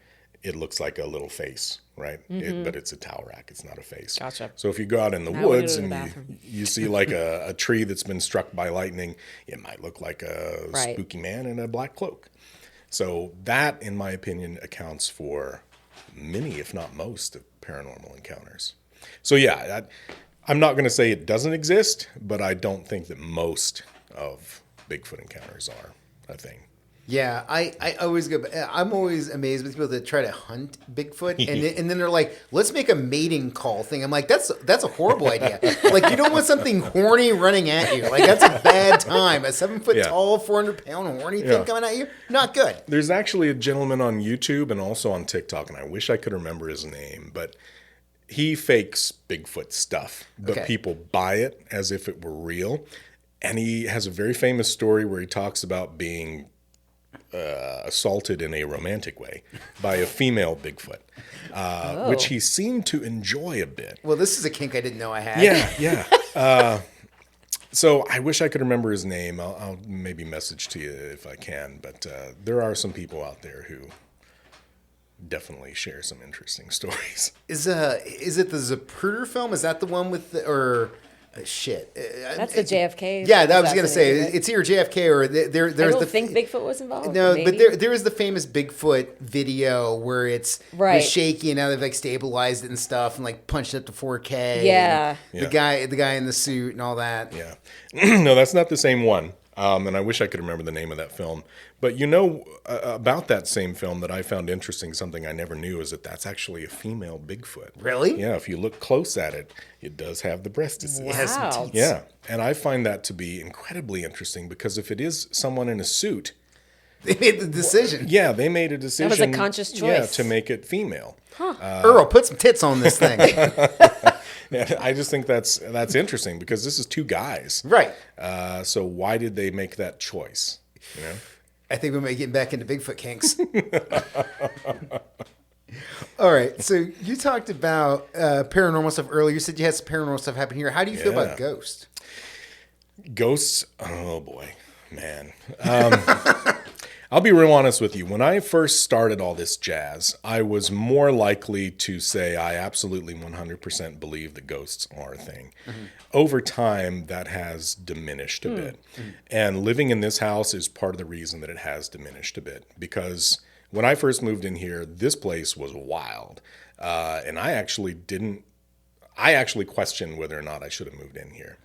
it looks like a little face, right? But it's a towel rack. It's not a face. Gotcha. So if you go out in the woods and you see like a tree that's been struck by lightning, it might look like a spooky man in a black cloak. So that, in my opinion, accounts for many, if not most, of paranormal encounters. So yeah, I'm not going to say it doesn't exist, but I don't think that most of Bigfoot encounters are a thing. Yeah, I always go. I'm always amazed with people that try to hunt Bigfoot, and then they're like, "Let's make a mating call thing." I'm like, "That's a horrible idea. Like, you don't want something horny running at you. Like, that's a bad time. A 7 foot tall, 400-pound horny thing coming at you, not good." There's actually a gentleman on YouTube and also on TikTok, and I wish I could remember his name, but he fakes Bigfoot stuff, but people buy it as if it were real, and he has a very famous story where he talks about being assaulted in a romantic way by a female Bigfoot, which he seemed to enjoy a bit. Well, this is a kink I didn't know I had. Yeah. So I wish I could remember his name. I'll maybe message to you if I can, but there are some people out there who definitely share some interesting stories. Is it the Zapruder film? Is that the one with shit? That's the JFK. Yeah, that was gonna say it's either JFK or there's I don't think Bigfoot was involved. No, maybe. but there is the famous Bigfoot video where it's shaky and now they've like stabilized it and stuff and like punched it to 4K. Yeah. The guy in the suit and all that. Yeah. No, that's not the same one. And I wish I could remember the name of that film. But about that same film that I found interesting, something I never knew, is that that's actually a female Bigfoot. Really? Yeah, if you look close at it, it does have the breastises. Wow. It has some teats. Yeah, and I find that to be incredibly interesting because if it is someone in a suit... They made the decision. Yeah, they made a decision. That was a conscious choice. Yeah, to make it female. Earl, put some tits on this thing. Yeah, I just think that's interesting because this is two guys. Right. So why did they make that choice? I think we may get back into Bigfoot kinks. All right. So you talked about paranormal stuff earlier. You said you had some paranormal stuff happen here. How do you feel about ghosts? Ghosts? Oh, boy. Man. I'll be real honest with you. When I first started all this jazz, I was more likely to say I absolutely 100% believe that ghosts are a thing. Over time, that has diminished a bit. And living in this house is part of the reason that it has diminished a bit. Because when I first moved in here, this place was wild. And I actually questioned whether or not I should have moved in here.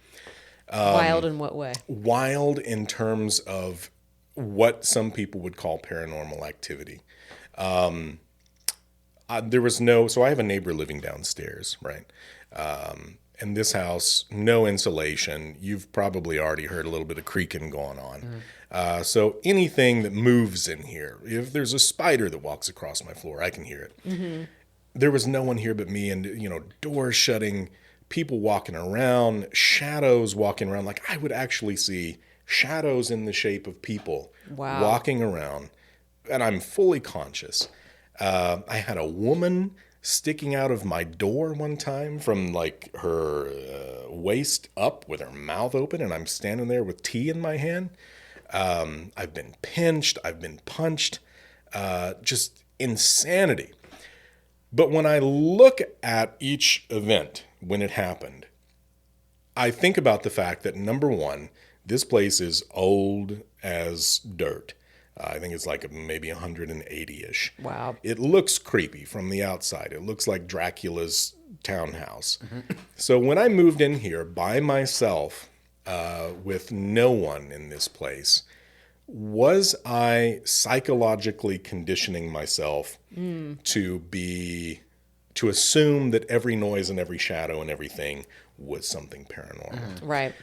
Wild in what way? Wild in terms of what some people would call paranormal activity. There was so I have a neighbor living downstairs, right? In this house, no insulation. You've probably already heard a little bit of creaking going on. So anything that moves in here, if there's a spider that walks across my floor, I can hear it. There was no one here but me, and doors shutting, people walking around, shadows walking around. Like I would actually see shadows in the shape of people walking around, and I'm fully conscious. I had a woman sticking out of my door one time from like her waist up with her mouth open, and I'm standing there with tea in my hand. I've been pinched, I've been punched, just insanity. But when I look at each event when it happened, I think about the fact that, number one, this place is old as dirt. I think it's like maybe 180-ish. Wow. It looks creepy from the outside. It looks like Dracula's townhouse. So when I moved in here by myself, with no one in this place, was I psychologically conditioning myself to assume that every noise and every shadow and everything was something paranormal? Right.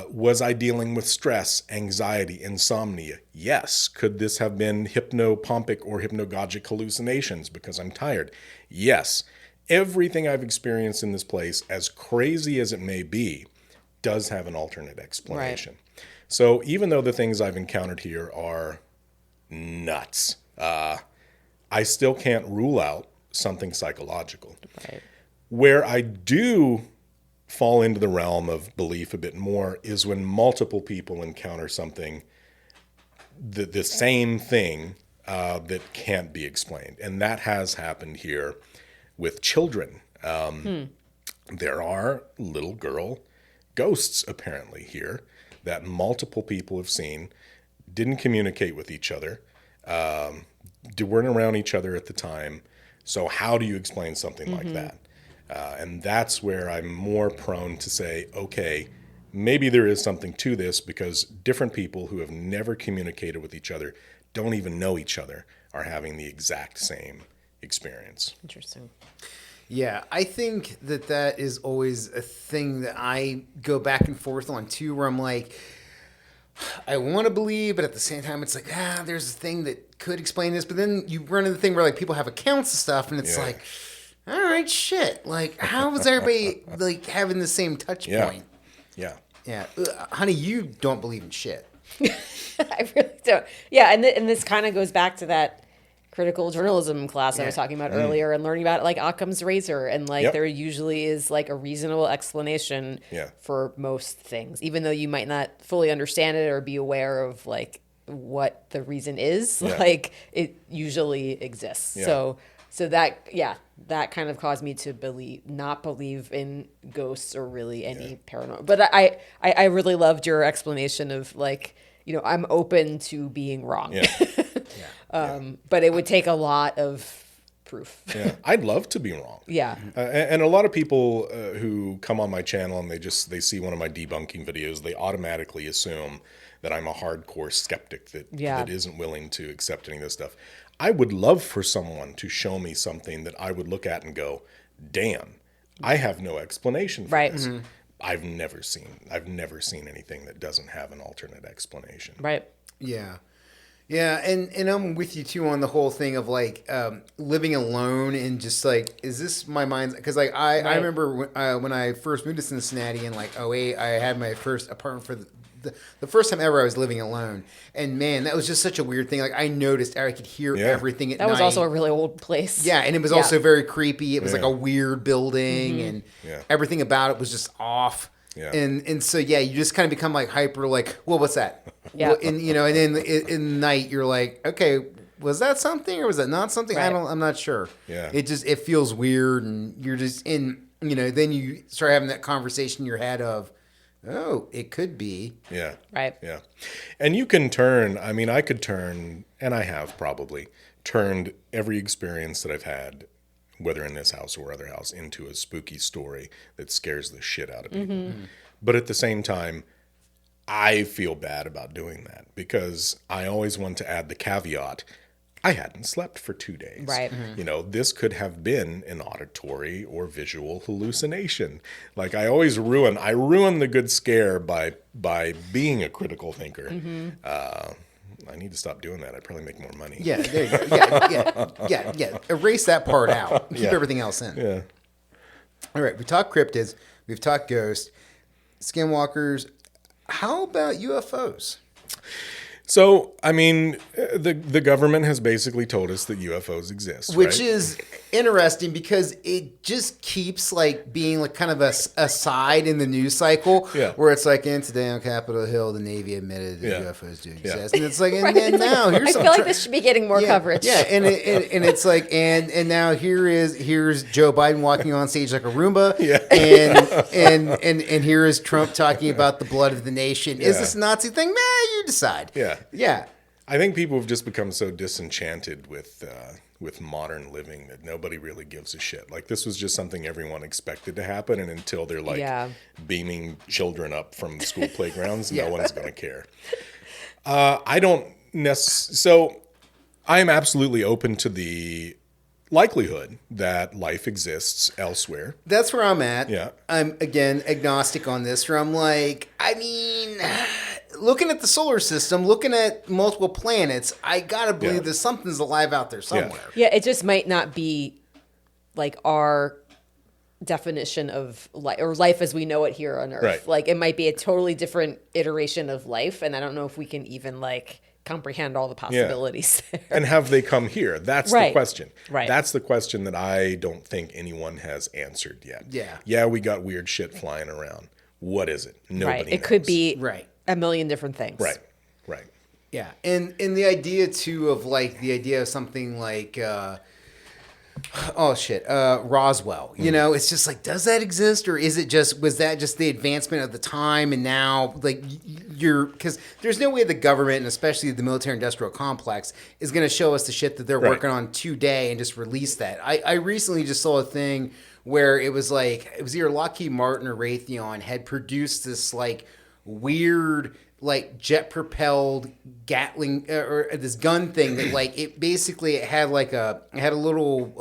Was I dealing with stress, anxiety, insomnia? Yes. Could this have been hypnopompic or hypnagogic hallucinations because I'm tired? Yes. Everything I've experienced in this place, as crazy as it may be, does have an alternate explanation. Right. So even though the things I've encountered here are nuts, I still can't rule out something psychological. Right. Where I do fall into the realm of belief a bit more is when multiple people encounter something, the same thing that can't be explained. And that has happened here with children. There are little girl ghosts apparently here that multiple people have seen, didn't communicate with each other, weren't around each other at the time. So how do you explain something like that? And that's where I'm more prone to say, okay, maybe there is something to this, because different people who have never communicated with each other, don't even know each other, are having the exact same experience. Interesting. Yeah, I think that is always a thing that I go back and forth on too, where I'm like, I want to believe, but at the same time, it's like, there's a thing that could explain this. But then you run into the thing where like people have accounts of stuff, and it's like, all right, shit. Like, how is everybody like having the same touch point? Yeah. Honey, you don't believe in shit. I really don't. Yeah, and this kind of goes back to that critical journalism class I was talking about earlier, and learning about like Occam's razor, and like there usually is like a reasonable explanation for most things, even though you might not fully understand it or be aware of like what the reason is. Like it usually exists. So that kind of caused me to not believe in ghosts or really any paranormal. But I really loved your explanation of like, I'm open to being wrong. But it would take a lot of proof. I'd love to be wrong. And a lot of people who come on my channel and they see one of my debunking videos, they automatically assume that I'm a hardcore skeptic that isn't willing to accept any of this stuff. I would love for someone to show me something that I would look at and go, damn, I have no explanation for this. I've never seen anything that doesn't have an alternate explanation. Right. Yeah, and I'm with you too on the whole thing of like living alone and just like, is this my mind's? Because like I remember when I first moved to Cincinnati in like '08, I had my first apartment for the first time ever I was living alone, and man, that was just such a weird thing. Like I noticed I could hear everything at night. That was also a really old place. Yeah, and it was also very creepy. It was like a weird building, and everything about it was just off. And so you just kind of become like hyper, like, well, what's that? Yeah. Well, and and then in the night you're like, okay, was that something or was that not something? Right. I'm not sure. Yeah. It feels weird, and you're just in. Then you start having that conversation in your head of, oh, it could be. Yeah. Right. Yeah. And you can turn, I could turn, and I have probably turned every experience that I've had, whether in this house or other house, into a spooky story that scares the shit out of people. Mm-hmm. But at the same time, I feel bad about doing that because I always want to add the caveat. I hadn't slept for 2 days. Right. This could have been an auditory or visual hallucination. Like I always ruin the good scare by being a critical thinker. Mm-hmm. I need to stop doing that. I'd probably make more money. Yeah, there you go. Yeah. Erase that part out. Keep everything else in. Yeah. All right, we talked cryptids. We've talked ghosts, skinwalkers. How about UFOs? So, the government has basically told us that UFOs exist, Which right? is interesting because it just keeps being kind of a side in the news cycle where it's like, and today on Capitol Hill, the Navy admitted that UFOs do exist. And it's like, and Right. then It's like, now here's I some feel like this should be getting more coverage. Yeah, and it's like, and now here's Joe Biden walking on stage like a Roomba, and here is Trump talking about the blood of the nation. Is this a Nazi thing? You decide. Yeah. I think people have just become so disenchanted with modern living that nobody really gives a shit. Like this was just something everyone expected to happen, and until they're beaming children up from school playgrounds, no one's going to care. I don't so I am absolutely open to the likelihood that life exists elsewhere. That's where I'm at. Yeah. I'm, again, agnostic on this, where I'm like, looking at the solar system, looking at multiple planets, I gotta believe there's something's alive out there somewhere. Yeah, it just might not be like our definition of life or life as we know it here on Earth. Right. Like it might be a totally different iteration of life, and I don't know if we can even comprehend all the possibilities there. And have they come here? That's the question. Right. That's the question that I don't think anyone has answered yet. Yeah, we got weird shit flying around. What is it? Nobody knows. It could be Right. a million different things. Right. Yeah. And the idea, too, of something like... Roswell. It's just like, does that exist, or was that just the advancement of the time, and now because there's no way the government, and especially the military-industrial complex, is going to show us the shit that they're working on today and just release that. I recently just saw a thing where it was either Lockheed Martin or Raytheon had produced this weird jet propelled Gatling or this gun thing that it had a little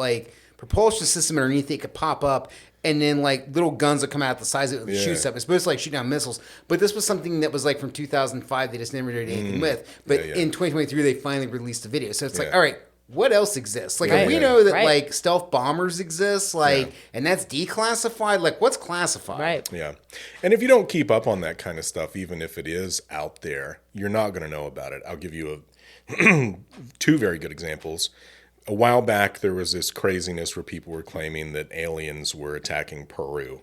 propulsion system underneath it could pop up, and then little guns would come out the size of it and shoot stuff. It's supposed to shoot down missiles, but this was something that was from 2005 they just never did anything with. But in 2023 they finally released the video. So it's all right, what else exists? If we know that stealth bombers exist, and that's declassified, what's classified? Right. Yeah. And if you don't keep up on that kind of stuff, even if it is out there, you're not going to know about it. I'll give you two very good examples. A while back, there was this craziness where people were claiming that aliens were attacking Peru,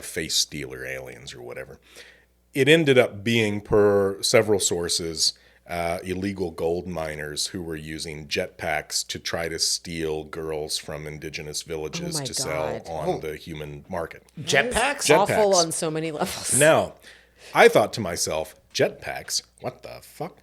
face stealer aliens or whatever. It ended up being, per several sources, illegal gold miners who were using jetpacks to try to steal girls from indigenous villages to sell on the human market. Jetpacks? Awful on so many levels. Now, I thought to myself, jetpacks? What the fuck?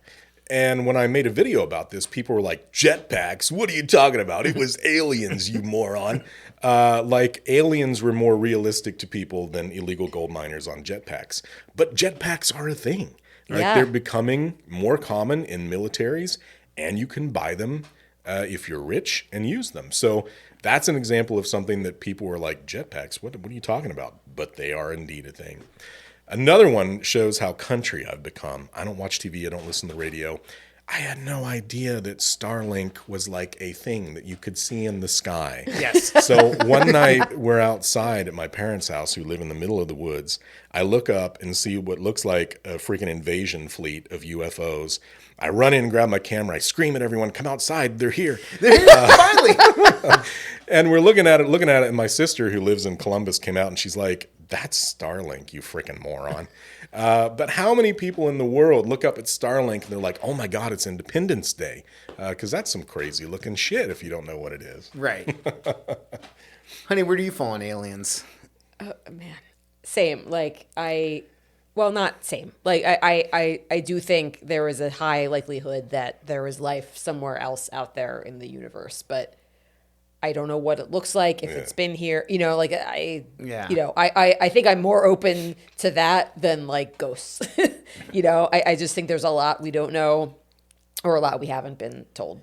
And when I made a video about this, people were like, jetpacks? What are you talking about? It was aliens, you moron. Aliens were more realistic to people than illegal gold miners on jetpacks. But jetpacks are a thing. They're becoming more common in militaries, and you can buy them if you're rich and use them. So that's an example of something that people were like, jetpacks? What are you talking about? But they are indeed a thing. Another one shows how country I've become. I don't watch TV. I don't listen to the radio. I had no idea that Starlink was a thing that you could see in the sky. Yes. So one night we're outside at my parents' house, who live in the middle of the woods. I look up and see what looks like a freaking invasion fleet of UFOs. I run in and grab my camera. I scream at everyone, come outside. They're here. Finally. And we're looking at it. And my sister, who lives in Columbus, came out and she's like, that's Starlink, you freaking moron. But how many people in the world look up at Starlink and they're like, oh my God, it's Independence Day? Because that's some crazy looking shit if you don't know what it is. Right. Honey, where do you fall on aliens? Man, same. Like well, not same. Like I do think there is a high likelihood that there is life somewhere else out there in the universe, but I don't know what it looks like, if it's been here, like I think I'm more open to that than like ghosts. I just think there's a lot we don't know or a lot we haven't been told.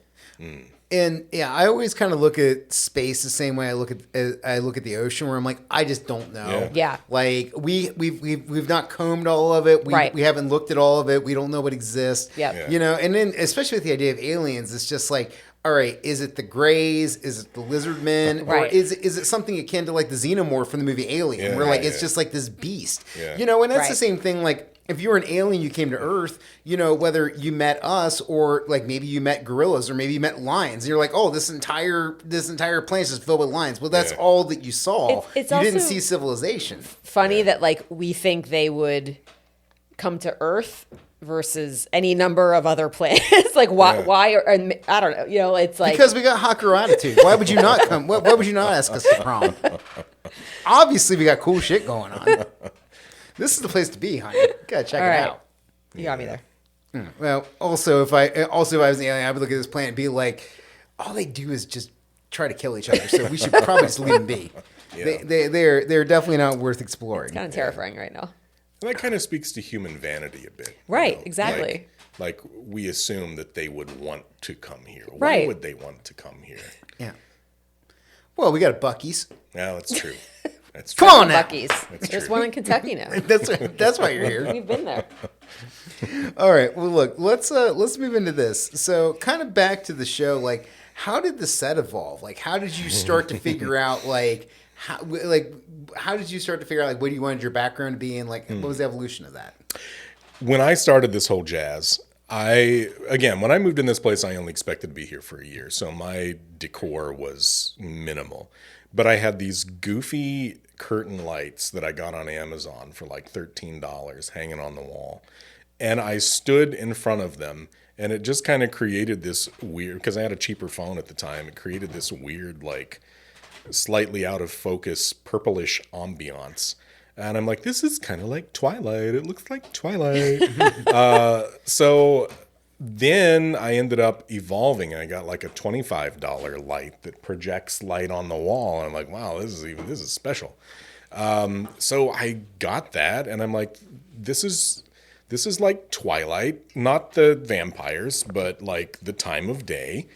And yeah, I always kind of look at space the same way I look at the ocean, where I'm like, I just don't know. Yeah. Like we've not combed all of it. We haven't looked at all of it. We don't know what exists. Yep. Yeah. And then especially with the idea of aliens, it's just like, all right, is it the Greys? Is it the lizard men? Or is it something akin to like the xenomorph from the movie Alien, where like it's just like this beast? Yeah. And that's the same thing. Like if you were an alien, you came to Earth, whether you met us or like maybe you met gorillas or maybe you met lions. And you're like, oh, this entire planet is filled with lions. Well, that's all that you saw. It's you didn't also see civilization. Funny that like we think they would come to Earth versus any number of other planets. Like why or I don't know. It's like because we got Haku attitude. Why would you not come? Why would you not ask us to prom? Obviously, we got cool shit going on. This is the place to be, honey. You gotta check it out. You got me there. Well, also if I was an alien, I would look at this planet and be like, all they do is just try to kill each other. So we should probably just leave them be. Yeah. They're definitely not worth exploring. It's kind of terrifying right now. And that kind of speaks to human vanity a bit. Right, exactly. Like we assume that they would want to come here. Why Right. would they want to come here? Yeah. Well, we got a Buc-ee's. No, that's true. That's true. Come on now. Buc-ee's. There's one in Kentucky now. That's why you're here. We've been there. All right. Well, look, let's move into this. So, kind of back to the show. Like, how did the set evolve? Like, how did you start to figure out how did you start to figure out like what you wanted your background to be and like what was the evolution of that? When I started this whole jazz, when I moved in this place, I only expected to be here for a year. So my decor was minimal. But I had these goofy curtain lights that I got on Amazon for like $13 hanging on the wall. And I stood in front of them and it just kind of created this weird, because I had a cheaper phone at the time, it created this weird, like slightly out of focus, purplish ambiance. And I'm like, this is kind of like Twilight. It looks like Twilight. So then I ended up evolving. I got like a $25 light that projects light on the wall. And I'm like, wow, this is special. So I got that and I'm like, this is like Twilight, not the vampires, but like the time of day.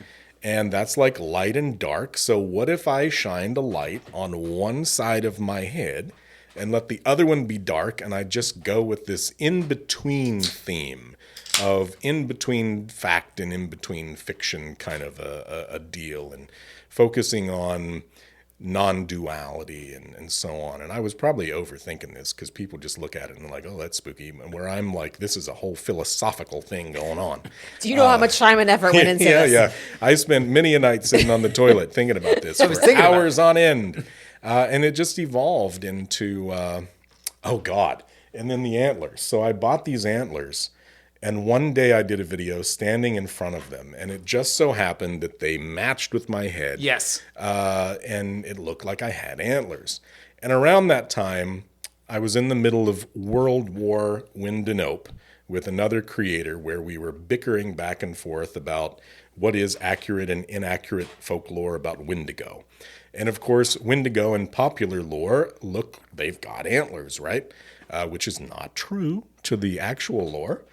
And that's like light and dark. So what if I shined a light on one side of my head and let the other one be dark, and I just go with this in-between theme of in-between fact and in-between fiction kind of a deal, and focusing on non-duality and so on. And I was probably overthinking this because people just look at it and they're like, oh, that's spooky. And where I'm like, this is a whole philosophical thing going on. Do you know how much time and effort went into this? Yeah. I spent many a night sitting on the toilet thinking about this for hours on end. And it just evolved into, and then the antlers. So I bought these antlers. And one day I did a video standing in front of them, and it just so happened that they matched with my head. Yes. And it looked like I had antlers. And around that time, I was in the middle of World War Windenope with another creator where we were bickering back and forth about what is accurate and inaccurate folklore about Wendigo. And of course, Wendigo in popular lore, look, they've got antlers, right? Which is not true to the actual lore.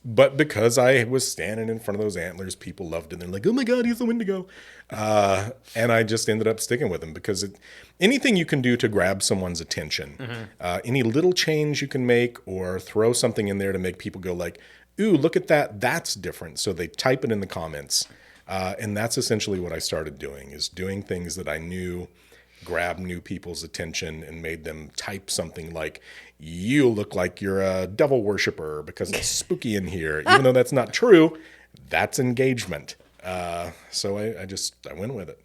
But because I was standing in front of those antlers, people loved it. They're like, oh my God, he's a Wendigo. And I just ended up sticking with him because anything you can do to grab someone's attention, any little change you can make or throw something in there to make people go like, ooh, look at that. That's different. So they type it in the comments. And that's essentially what I started doing, is doing things that I knew grabbed new people's attention and made them type something like, you look like you're a devil worshiper because it's spooky in here. Even though that's not true, that's engagement. So I went with it.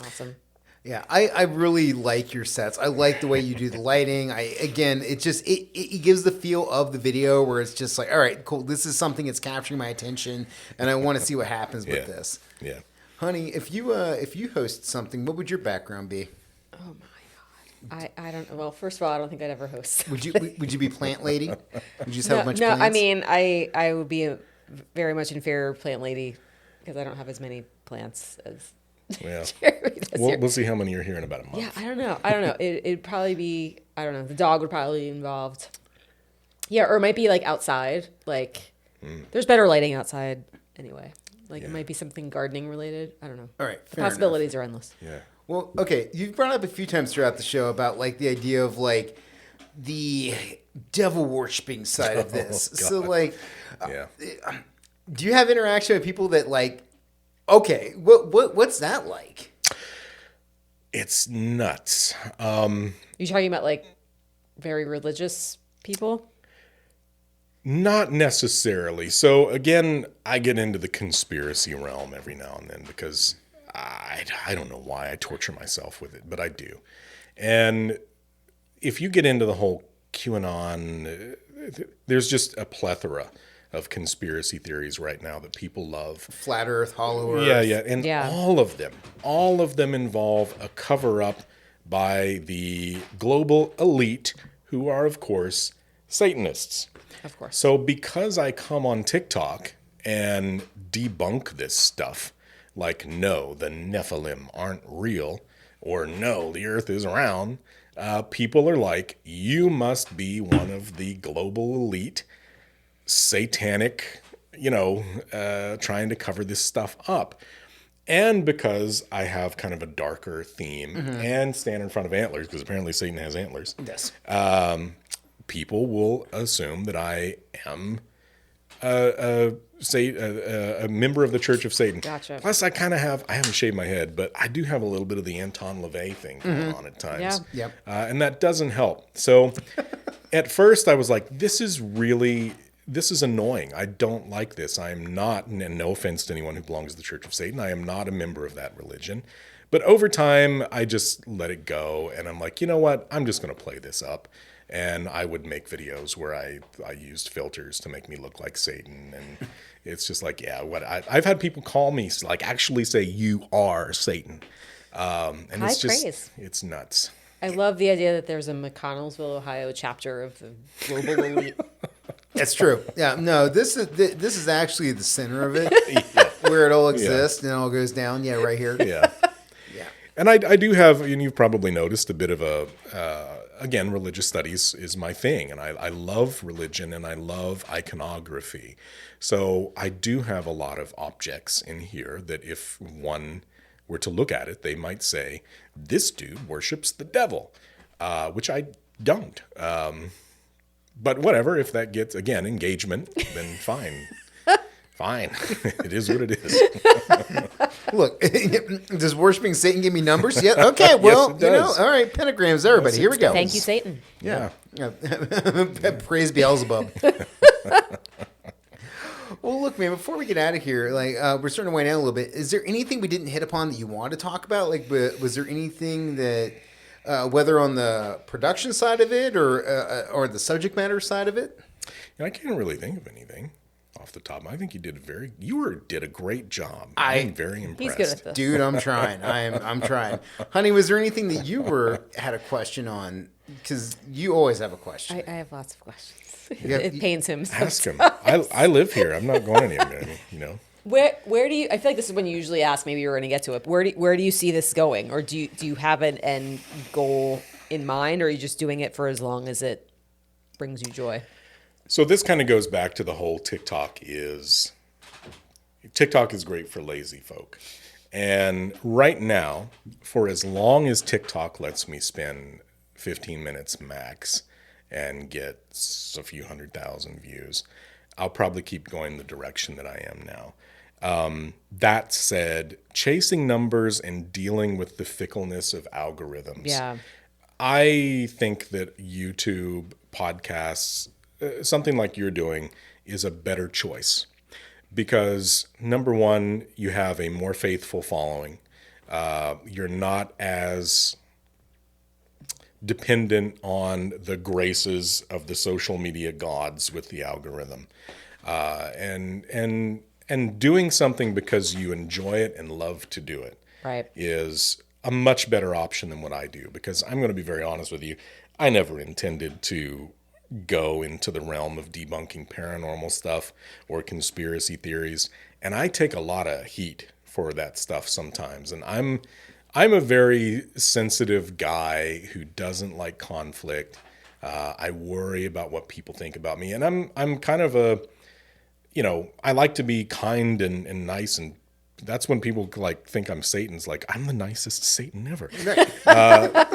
Awesome. Yeah, I really like your sets. I like the way you do the lighting. It gives the feel of the video where it's just like, all right, cool. This is something that's capturing my attention, and I want to see what happens with this. Yeah. Honey, if you host something, what would your background be? Oh my God. I don't. Well, first of all, I don't think I'd ever host. Would you be plant lady? Would you just have a bunch No, of plants? I mean, I would be a very much inferior plant lady because I don't have as many plants as Yeah. Jeremy does here. We'll see how many are here in about a month. Yeah, I don't know. It'd probably be, I don't know. The dog would probably be involved. Yeah, or it might be like outside. Like, there's better lighting outside anyway. Like, it might be something gardening related. I don't know. All right, The fair possibilities are endless. Yeah. Well, okay, you've brought up a few times throughout the show about like the idea of like the devil worshipping side of this. So like, Yeah. do you have interaction with people that like, okay, what's that like? It's nuts. You're talking about like very religious people? Not necessarily. So again, I get into the conspiracy realm every now and then because I don't know why I torture myself with it, but I do. And if you get into the whole QAnon, there's just a plethora of conspiracy theories right now that people love. Flat Earth, Hollow Earth. Yeah, and Yeah. all of them involve a cover-up by the global elite, who are, of course, Satanists. Of course. So because I come on TikTok and debunk this stuff, like, no, the Nephilim aren't real, or no, the earth is round, people are like, you must be one of the global elite, satanic, trying to cover this stuff up. And because I have kind of a darker theme and stand in front of antlers, because apparently Satan has antlers. Yes. People will assume that I am a member of the Church of Satan. Gotcha. Plus, I haven't shaved my head, but I do have a little bit of the Anton LaVey thing going on at times. Yeah. Yep. And that doesn't help. So at first I was like, this is annoying. I don't like this. I am not, and no offense to anyone who belongs to the Church of Satan, I am not a member of that religion. But over time, I just let it go. And I'm like, you know what? I'm just going to play this up. And I would make videos where I used filters to make me look like Satan. And it's just like, yeah, I've had people call me, like actually say, you are Satan. And High it's just, praise. it's nuts. I love the idea that there's a McConnellsville, Ohio chapter of the global elite. That's true. Yeah, no, this is actually the center of it, where it all exists and it all goes down. Yeah, right here. Yeah. Yeah. And I do have, and you've probably noticed, a bit of again, religious studies is my thing. And I love religion and I love iconography. So I do have a lot of objects in here that if one were to look at it, they might say, this dude worships the devil, which I don't. But whatever, if that gets, again, engagement, then fine. Fine. It is what it is. Look, does worshiping Satan give me numbers? Yeah. Okay. Well, Yes, it does. All right. Pentagrams, everybody. Yes, Here we go. Thank you, Satan. Yeah. Praise Beelzebub. Well, look, man. Before we get out of here, like we're starting to wind down a little bit. Is there anything we didn't hit upon that you want to talk about? Like, was there anything that, whether on the production side of it or the subject matter side of it? I can't really think of anything off the top. I think you did a great job. I'm very impressed. He's good at this. Dude, I'm trying. I'm trying. Honey, was there anything that you had a question on? Because you always have a question. I have lots of questions. Yeah, It pains him. Ask him. I live here. I'm not going anywhere. Where do you? I feel like this is when you usually ask. Maybe you're going to get to it. Where do you see this going, or do you have an end goal in mind, or are you just doing it for as long as it brings you joy? So this kind of goes back to the whole TikTok is great for lazy folk. And right now, for as long as TikTok lets me spend 15 minutes max and get a few 100,000 views, I'll probably keep going the direction that I am now. That said, chasing numbers and dealing with the fickleness of algorithms. Yeah. I think that YouTube, podcasts, something like you're doing is a better choice because number one, you have a more faithful following. You're not as dependent on the graces of the social media gods with the algorithm, and doing something because you enjoy it and love to do it Right. is a much better option than what I do. Because I'm going to be very honest with you, I never intended to go into the realm of debunking paranormal stuff or conspiracy theories, and I take a lot of heat for that stuff sometimes. And I'm a very sensitive guy who doesn't like conflict. I worry about what people think about me, and I'm kind of a, I like to be kind and nice, and that's when people like think I'm Satan's. Like, I'm the nicest Satan ever.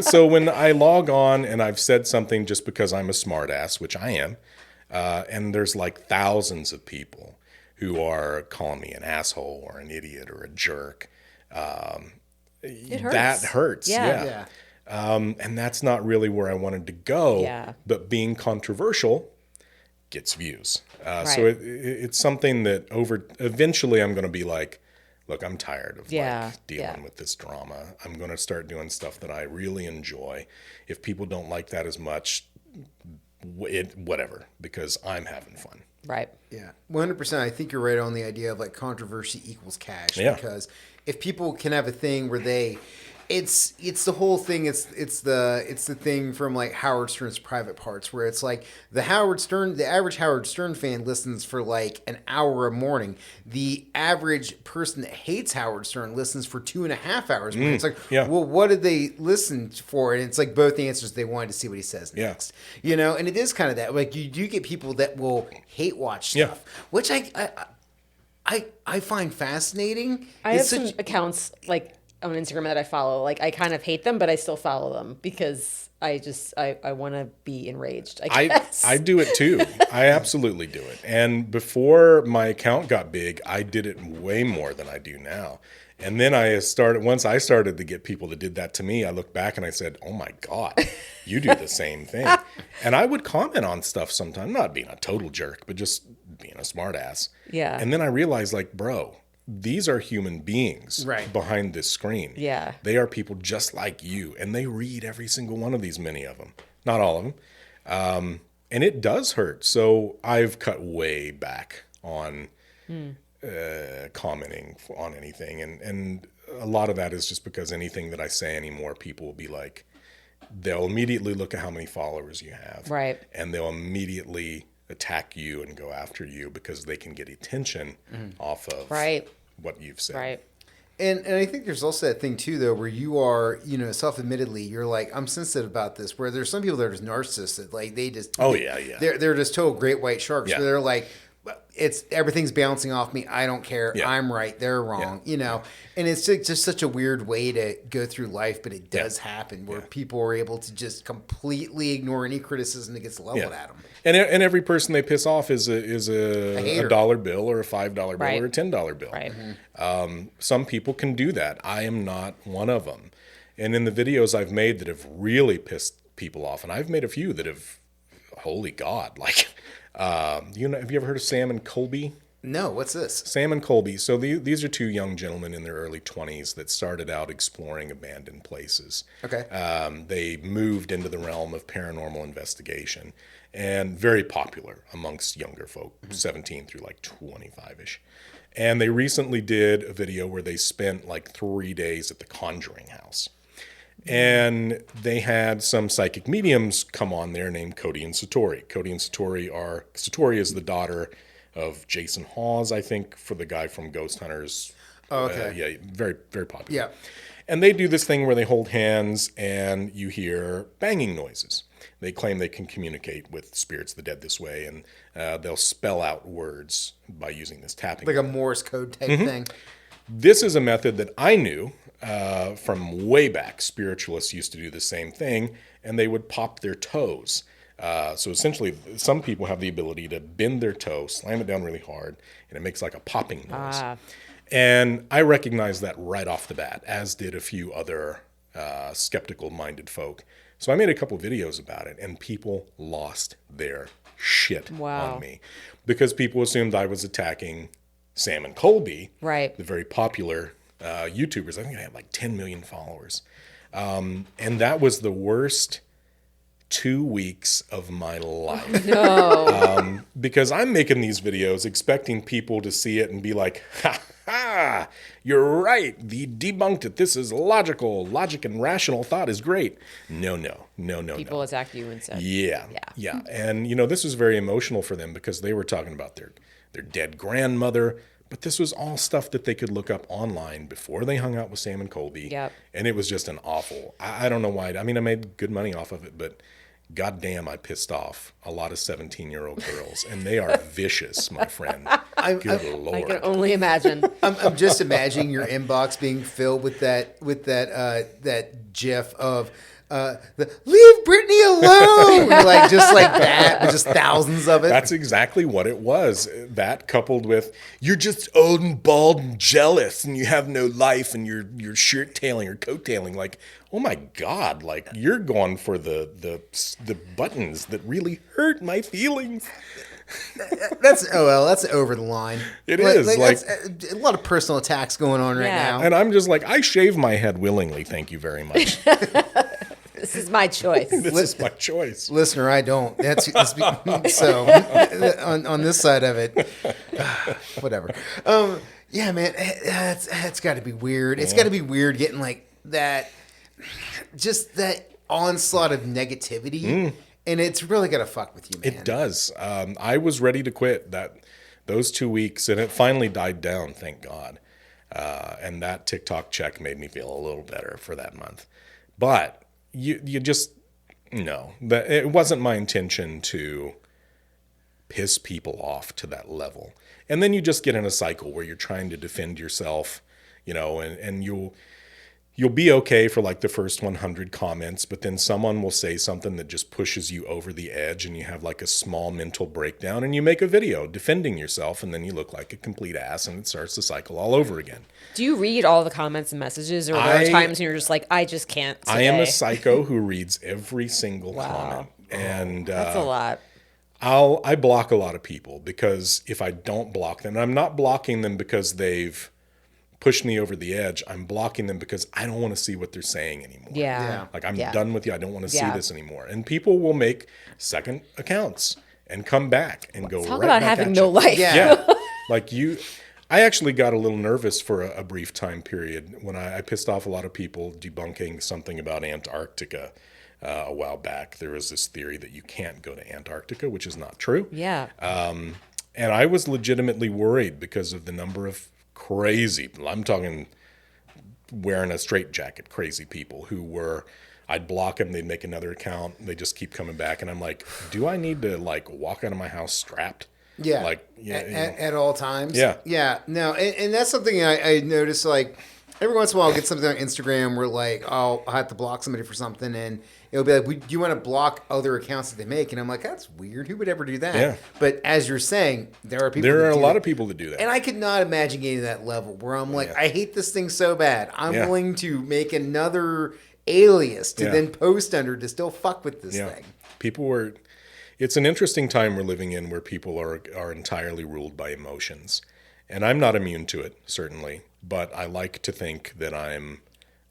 So when I log on and I've said something just because I'm a smartass, which I am, and there's like thousands of people who are calling me an asshole or an idiot or a jerk, It hurts. that hurts. Yeah. And that's not really where I wanted to go. Yeah. But being controversial gets views. So Right. it's something that eventually I'm going to be like, look, I'm tired of dealing with this drama. I'm going to start doing stuff that I really enjoy. If people don't like that as much, whatever, because I'm having fun. Right. Yeah, 100%. I think you're right on the idea of like controversy equals cash. Yeah. Because if people can have a thing where it's the whole thing. It's the thing from like Howard Stern's Private Parts, where it's like the average Howard Stern fan listens for like an hour a morning. The average person that hates Howard Stern listens for 2.5 hours a morning. It's like, well, what did they listen for? And it's like both answers. They wanted to see what he says next. And it is kind of that. Like, you do get people that will hate watch stuff, which I find fascinating. I have some accounts like on Instagram that I follow. Like, I kind of hate them, but I still follow them because I want to be enraged. I guess. I do it too. I absolutely do it. And before my account got big, I did it way more than I do now. And then once I started to get people that did that to me, I looked back and I said, oh my God, you do the same thing. And I would comment on stuff sometimes, not being a total jerk, but just being a smart ass. Yeah. And then I realized, like, bro, these are human beings behind this screen. Yeah. They are people just like you, and they read every single one of these, many of them, not all of them. And it does hurt. So I've cut way back on commenting on anything. And a lot of that is just because anything that I say anymore, people will be like, they'll immediately look at how many followers you have. Right. And they'll immediately attack you and go after you because they can get attention off of what you've said. Right. And I think there's also that thing too, though, where you are, self-admittedly, you're like, I'm sensitive about this. Where there's some people that are just narcissists that like they just they're just total great white sharks. Yeah. Where they're like, everything's bouncing off me. I don't care. Yeah. I'm right. They're wrong. And it's just such a weird way to go through life, but it does happen where people are able to just completely ignore any criticism that gets leveled at them. And every person they piss off is a hater. $1 bill or a $5 bill or a $10 bill. Right. Some people can do that. I am not one of them. And in the videos I've made that have really pissed people off, and I've made a few that have, holy God, like, have you ever heard of Sam and Colby? No, what's this? Sam and Colby. So these are two young gentlemen in their early 20s that started out exploring abandoned places. Okay. They moved into the realm of paranormal investigation and very popular amongst younger folk, 17 through like 25-ish. And they recently did a video where they spent like 3 days at the Conjuring House. And they had some psychic mediums come on there named Cody and Satori. Cody and Satori is the daughter of Jason Hawes, I think, for the guy from Ghost Hunters. Oh, okay. Very, very popular. Yeah. And they do this thing where they hold hands and you hear banging noises. They claim they can communicate with spirits of the dead this way, and they'll spell out words by using this tapping. Like a Morse code type thing. This is a method that I knew from way back. Spiritualists used to do the same thing, and they would pop their toes. So essentially, some people have the ability to bend their toe, slam it down really hard, and it makes like a popping noise. And I recognized that right off the bat, as did a few other skeptical-minded folk. So I made a couple videos about it, and people lost their shit on me because people assumed I was attacking Sam and Colby, Right. the very popular YouTubers. I think I had like 10 million followers. And that was the worst 2 weeks of my life. No. Because I'm making these videos expecting people to see it and be like, ha ha, you're right. The debunked it. This is logical. Logic and rational thought is great. No. People attack you instead. Yeah. And, this was very emotional for them because they were talking about their dead grandmother. But this was all stuff that they could look up online before they hung out with Sam and Colby. Yep. And it was just an awful, I don't know why. I mean, I made good money off of it, but goddamn, I pissed off a lot of 17-year-old girls. And they are vicious, my friend. Good Lord. I can only imagine. I'm just imagining your inbox being filled with that GIF of leave Brittany alone, just like that, with just thousands of it. That's exactly what it was. That coupled with you're just old and bald and jealous, and you have no life, and you're shirt tailing or coat tailing. Like, oh my God! Like you're going for the buttons that really hurt my feelings. That's over the line. It is that's a lot of personal attacks going on right now. And I'm just like, I shave my head willingly. Thank you very much. This is my choice. This is my choice. Listener, I don't. That's so on this side of it, whatever. Yeah, man, that's got to be weird. It's got to be weird getting like that, just that onslaught of negativity, and it's really got to fuck with you, man. It does. I was ready to quit those 2 weeks, and it finally died down. Thank God. And that TikTok check made me feel a little better for that month, but. You just no. It wasn't my intention to piss people off to that level. And then you just get in a cycle where you're trying to defend yourself, and you'll be okay for like the first 100 comments, but then someone will say something that just pushes you over the edge and you have like a small mental breakdown and you make a video defending yourself and then you look like a complete ass and it starts the cycle all over again. Do you read all the comments and messages, or are there times when you're just like, I just can't today? I am a psycho who reads every single comment. And that's a lot. I block a lot of people because if I don't block them, and I'm not blocking them because they've pushed me over the edge, I'm blocking them because I don't want to see what they're saying anymore. Yeah. Like I'm done with you. I don't want to see this anymore. And people will make second accounts and come back and go Talk right about back having at no you. life. Yeah. Like I actually got a little nervous for a brief time period when I pissed off a lot of people debunking something about Antarctica a while back. There was this theory that you can't go to Antarctica, which is not true. Yeah. And I was legitimately worried because of the number of crazy, I'm talking wearing a straitjacket, crazy people who were, I'd block them, they'd make another account, they just keep coming back. And I'm like, do I need to like walk out of my house strapped? Yeah. Like, at all times. Yeah. Yeah. No, and that's something I noticed, like, every once in a while I'll get something on Instagram where, like, I'll have to block somebody for something, and it'll be like, do you want to block other accounts that they make? And I'm like, that's weird. Who would ever do that? Yeah. But as you're saying, there are people. There are a lot that. of people that do that. And I could not imagine getting to that level where I'm like, I hate this thing so bad. I'm willing to make another alias to then post under to still fuck with this thing. It's an interesting time we're living in where people are entirely ruled by emotions. And I'm not immune to it, certainly. But I like to think that I'm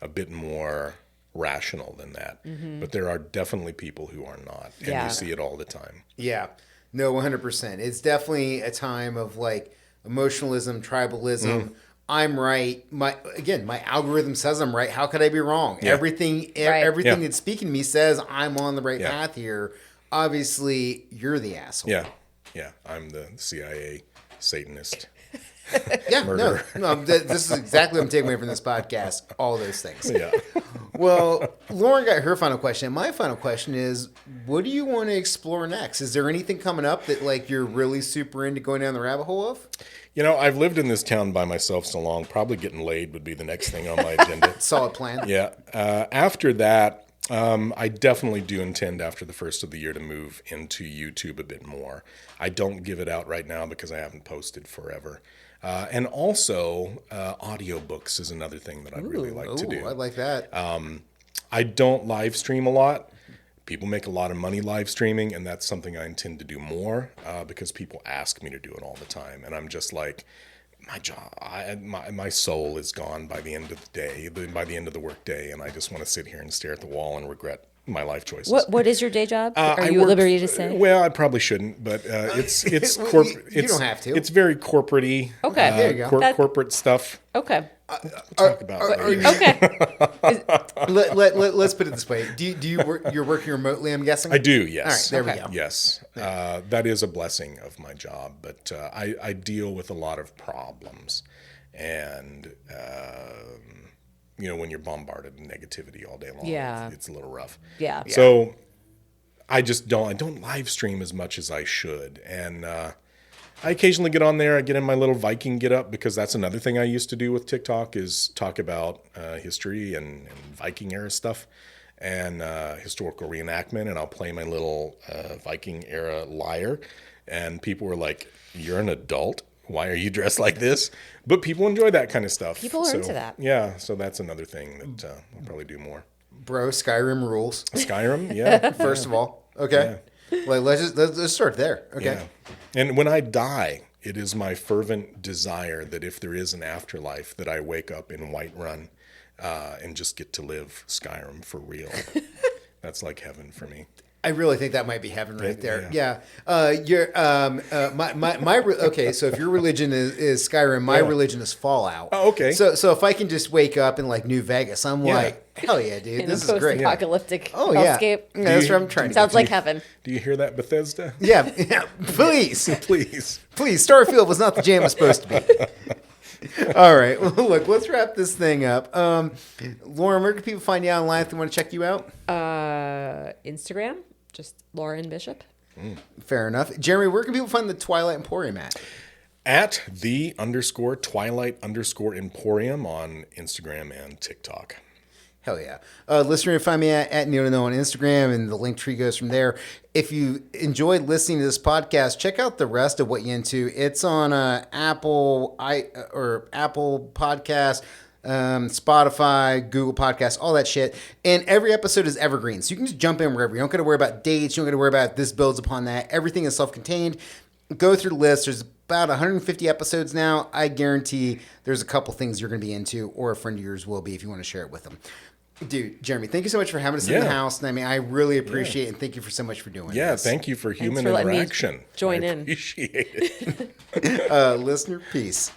a bit more rational than that. Mm-hmm. But there are definitely people who are not. And you see it all the time. Yeah. No, 100%. It's definitely a time of like emotionalism, tribalism. I'm right. My algorithm says I'm right. How could I be wrong? Yeah. Everything that's speaking to me says I'm on the right path here. Obviously, you're the asshole. Yeah. I'm the CIA Satanist. No. This is exactly what I'm taking away from this podcast. All those things. Yeah. Well, Lauren got her final question. My final question is, what do you want to explore next? Is there anything coming up that like you're really super into going down the rabbit hole of? I've lived in this town by myself so long. Probably getting laid would be the next thing on my agenda. Solid plan. Yeah. After that, I definitely do intend after the first of the year to move into YouTube a bit more. I don't give it out right now because I haven't posted forever. And also, audiobooks is another thing that I'd really like to do. I like that. I don't live stream a lot. People make a lot of money live streaming, and that's something I intend to do more because people ask me to do it all the time. And I'm just like, my job, my soul is gone by the end of the day, by the end of the workday, and I just want to sit here and stare at the wall and regret my life choices. What is your day job? Are I you at liberty to say? Well, I probably shouldn't, but it's Well, corporate. you don't have to. It's very corporate-y. Okay. There you go. Corporate stuff. Okay. We'll talk about later. Okay. Let's put it this way. Do you work? You're working remotely, I'm guessing. I do. Yes. All right. There we go. Yes, that is a blessing of my job, but I deal with a lot of problems, and when you're bombarded with negativity all day long, Yeah. it's a little rough. Yeah. So I don't live stream as much as I should, and I occasionally get on there. I get in my little Viking get up, because that's another thing I used to do with TikTok, is talk about history and Viking era stuff and historical reenactment. And I'll play my little Viking era lyre. And people were like, "You're an adult. Why are you dressed like this?" But people enjoy that kind of stuff. People are into that. Yeah. So that's another thing that I'll probably do more. Bro, Skyrim rules. Skyrim. Yeah. First of all, okay. Well, let's start there. Okay. Yeah. And when I die, it is my fervent desire that if there is an afterlife, that I wake up in Whiterun and just get to live Skyrim for real. That's like heaven for me. I really think that might be heaven right there. Yeah. Okay. So if your religion is Skyrim, my religion is Fallout. Oh, okay. So if I can just wake up in like New Vegas, I'm like, hell yeah, dude, In this a is great. post-apocalyptic Oh yeah. hellscape. Yeah, that's what I'm trying to. Sounds get like to. heaven. Do you hear that, Bethesda? Yeah. Please, Please. Starfield was not the jam it was supposed to be. All right. Well, look, let's wrap this thing up. Lauren, where can people find you online if they want to check you out? Instagram, just Lauren Bishop. Fair enough. Jeremy, where can people find the Twilight Emporium at? At _Twilight_Emporium on Instagram and TikTok. Hell yeah. Listener, you can find me at Neil to Know on Instagram, and the link tree goes from there. If you enjoyed listening to this podcast, check out the rest of What You Into. It's on Apple Podcast, Spotify, Google Podcasts, all that shit. And every episode is evergreen. So you can just jump in wherever. You don't got to worry about dates. You don't got to worry about this builds upon that. Everything is self-contained. Go through the list. There's about 150 episodes now. I guarantee there's a couple things you're going to be into, or a friend of yours will be if you want to share it with them. Dude, Jeremy, thank you so much for having us in the house. And I mean, I really appreciate it, and thank you for so much for doing this. Yeah, thank you for human for letting me interaction. join I in. appreciate it. Listener, peace.